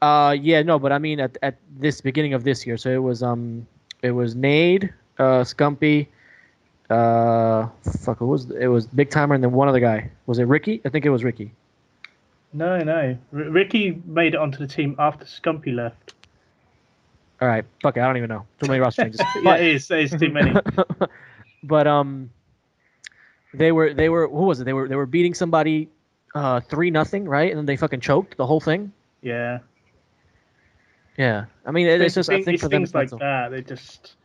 Yeah, no, but I mean at this beginning of this year, so it was Nade, Scumpy, it was Big Timer and then one other guy. Was it Ricky? I think it was Ricky. No. Ricky made it onto the team after Scumpy left. All right, fuck it, I don't even know. Too many roster changes. Yeah, it is too many. But they were who was it? They were beating somebody 3-0, right? And then they fucking choked the whole thing. Yeah. Yeah, I mean it's just I think for them things like that they just.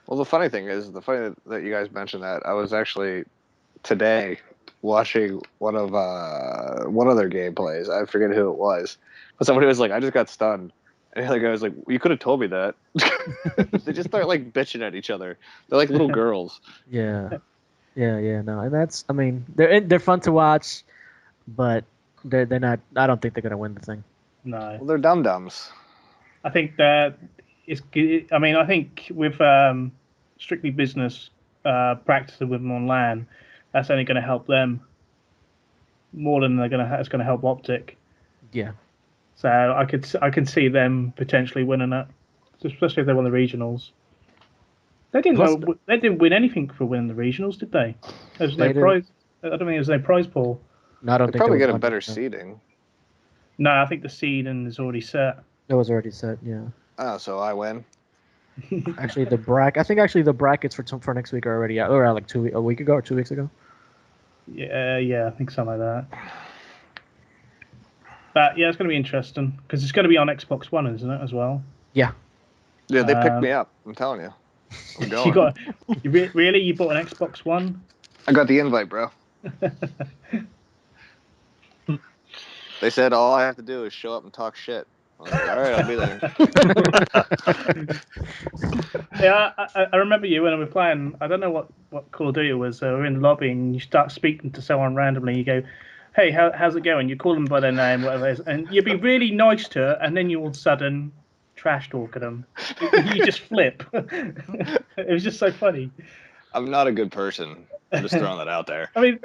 Well, the funny thing is, that you guys mentioned that, I was actually today watching one of their gameplays. I forget who it was, but somebody was like, "I just got stunned," and the other guy was like, "You could have told me that." They just start like bitching at each other. They're like little girls. Yeah, no, and that's I mean they're fun to watch, but they're not. I don't think they're gonna win the thing. No, well, they're dum dums. I think that it's. I mean, I think with Strictly Business practicing with them on LAN, that's only going to help them. more than it's going to help Optic. Yeah. So I can see them potentially winning it, especially if they won the regionals. They didn't win anything for winning the regionals, did they? There was no prize. I don't think there was no prize pool. No, I don't They think probably there get was a better no. seeding. No, I think the seeding is already set. That was already set. Yeah. Oh, so I win. Actually, the brackets for next week are already out. Or like a week ago or 2 weeks ago. Yeah, I think something like that. But yeah, it's going to be interesting because it's going to be on Xbox One, isn't it, as well? Yeah. Yeah, they picked me up. I'm telling you. I'm going. Really? You bought an Xbox One? I got the invite, bro. They said all I have to do is show up and talk shit. I'm like, all right, I'll be there. Yeah, I remember you when we were playing. I don't know what Call of Duty was. We were in the lobby and you start speaking to someone randomly. You go, "Hey, how's it going?" You call them by their name, whatever it is, and you'd be really nice to her, and then you all of a sudden trash talking them. You just flip. It was just so funny. I'm not a good person. I'm just throwing that out there. I mean,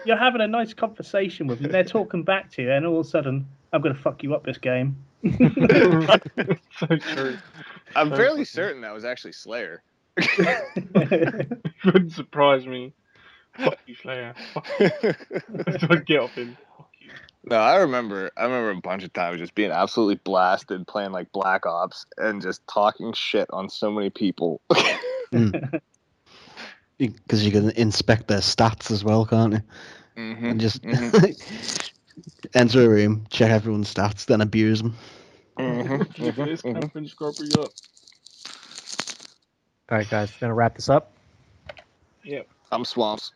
you're having a nice conversation with them. They're talking back to you, and all of a sudden, I'm going to fuck you up this game. So true. I'm fairly certain that was actually Slayer. Wouldn't surprise me. Fuck you, Slayer. Fuck you. Get off him. Fuck you. No, I remember a bunch of times just being absolutely blasted playing like Black Ops and just talking shit on so many people. Because you can inspect their stats as well, can't you? Mm-hmm. And just enter a room, check everyone's stats, then abuse them. This camping scrubbery up. All right, guys, we're gonna wrap this up. Yep. I'm Swamps.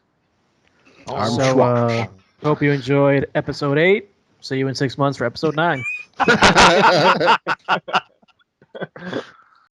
So hope you enjoyed episode 8. See you in 6 months for episode 9.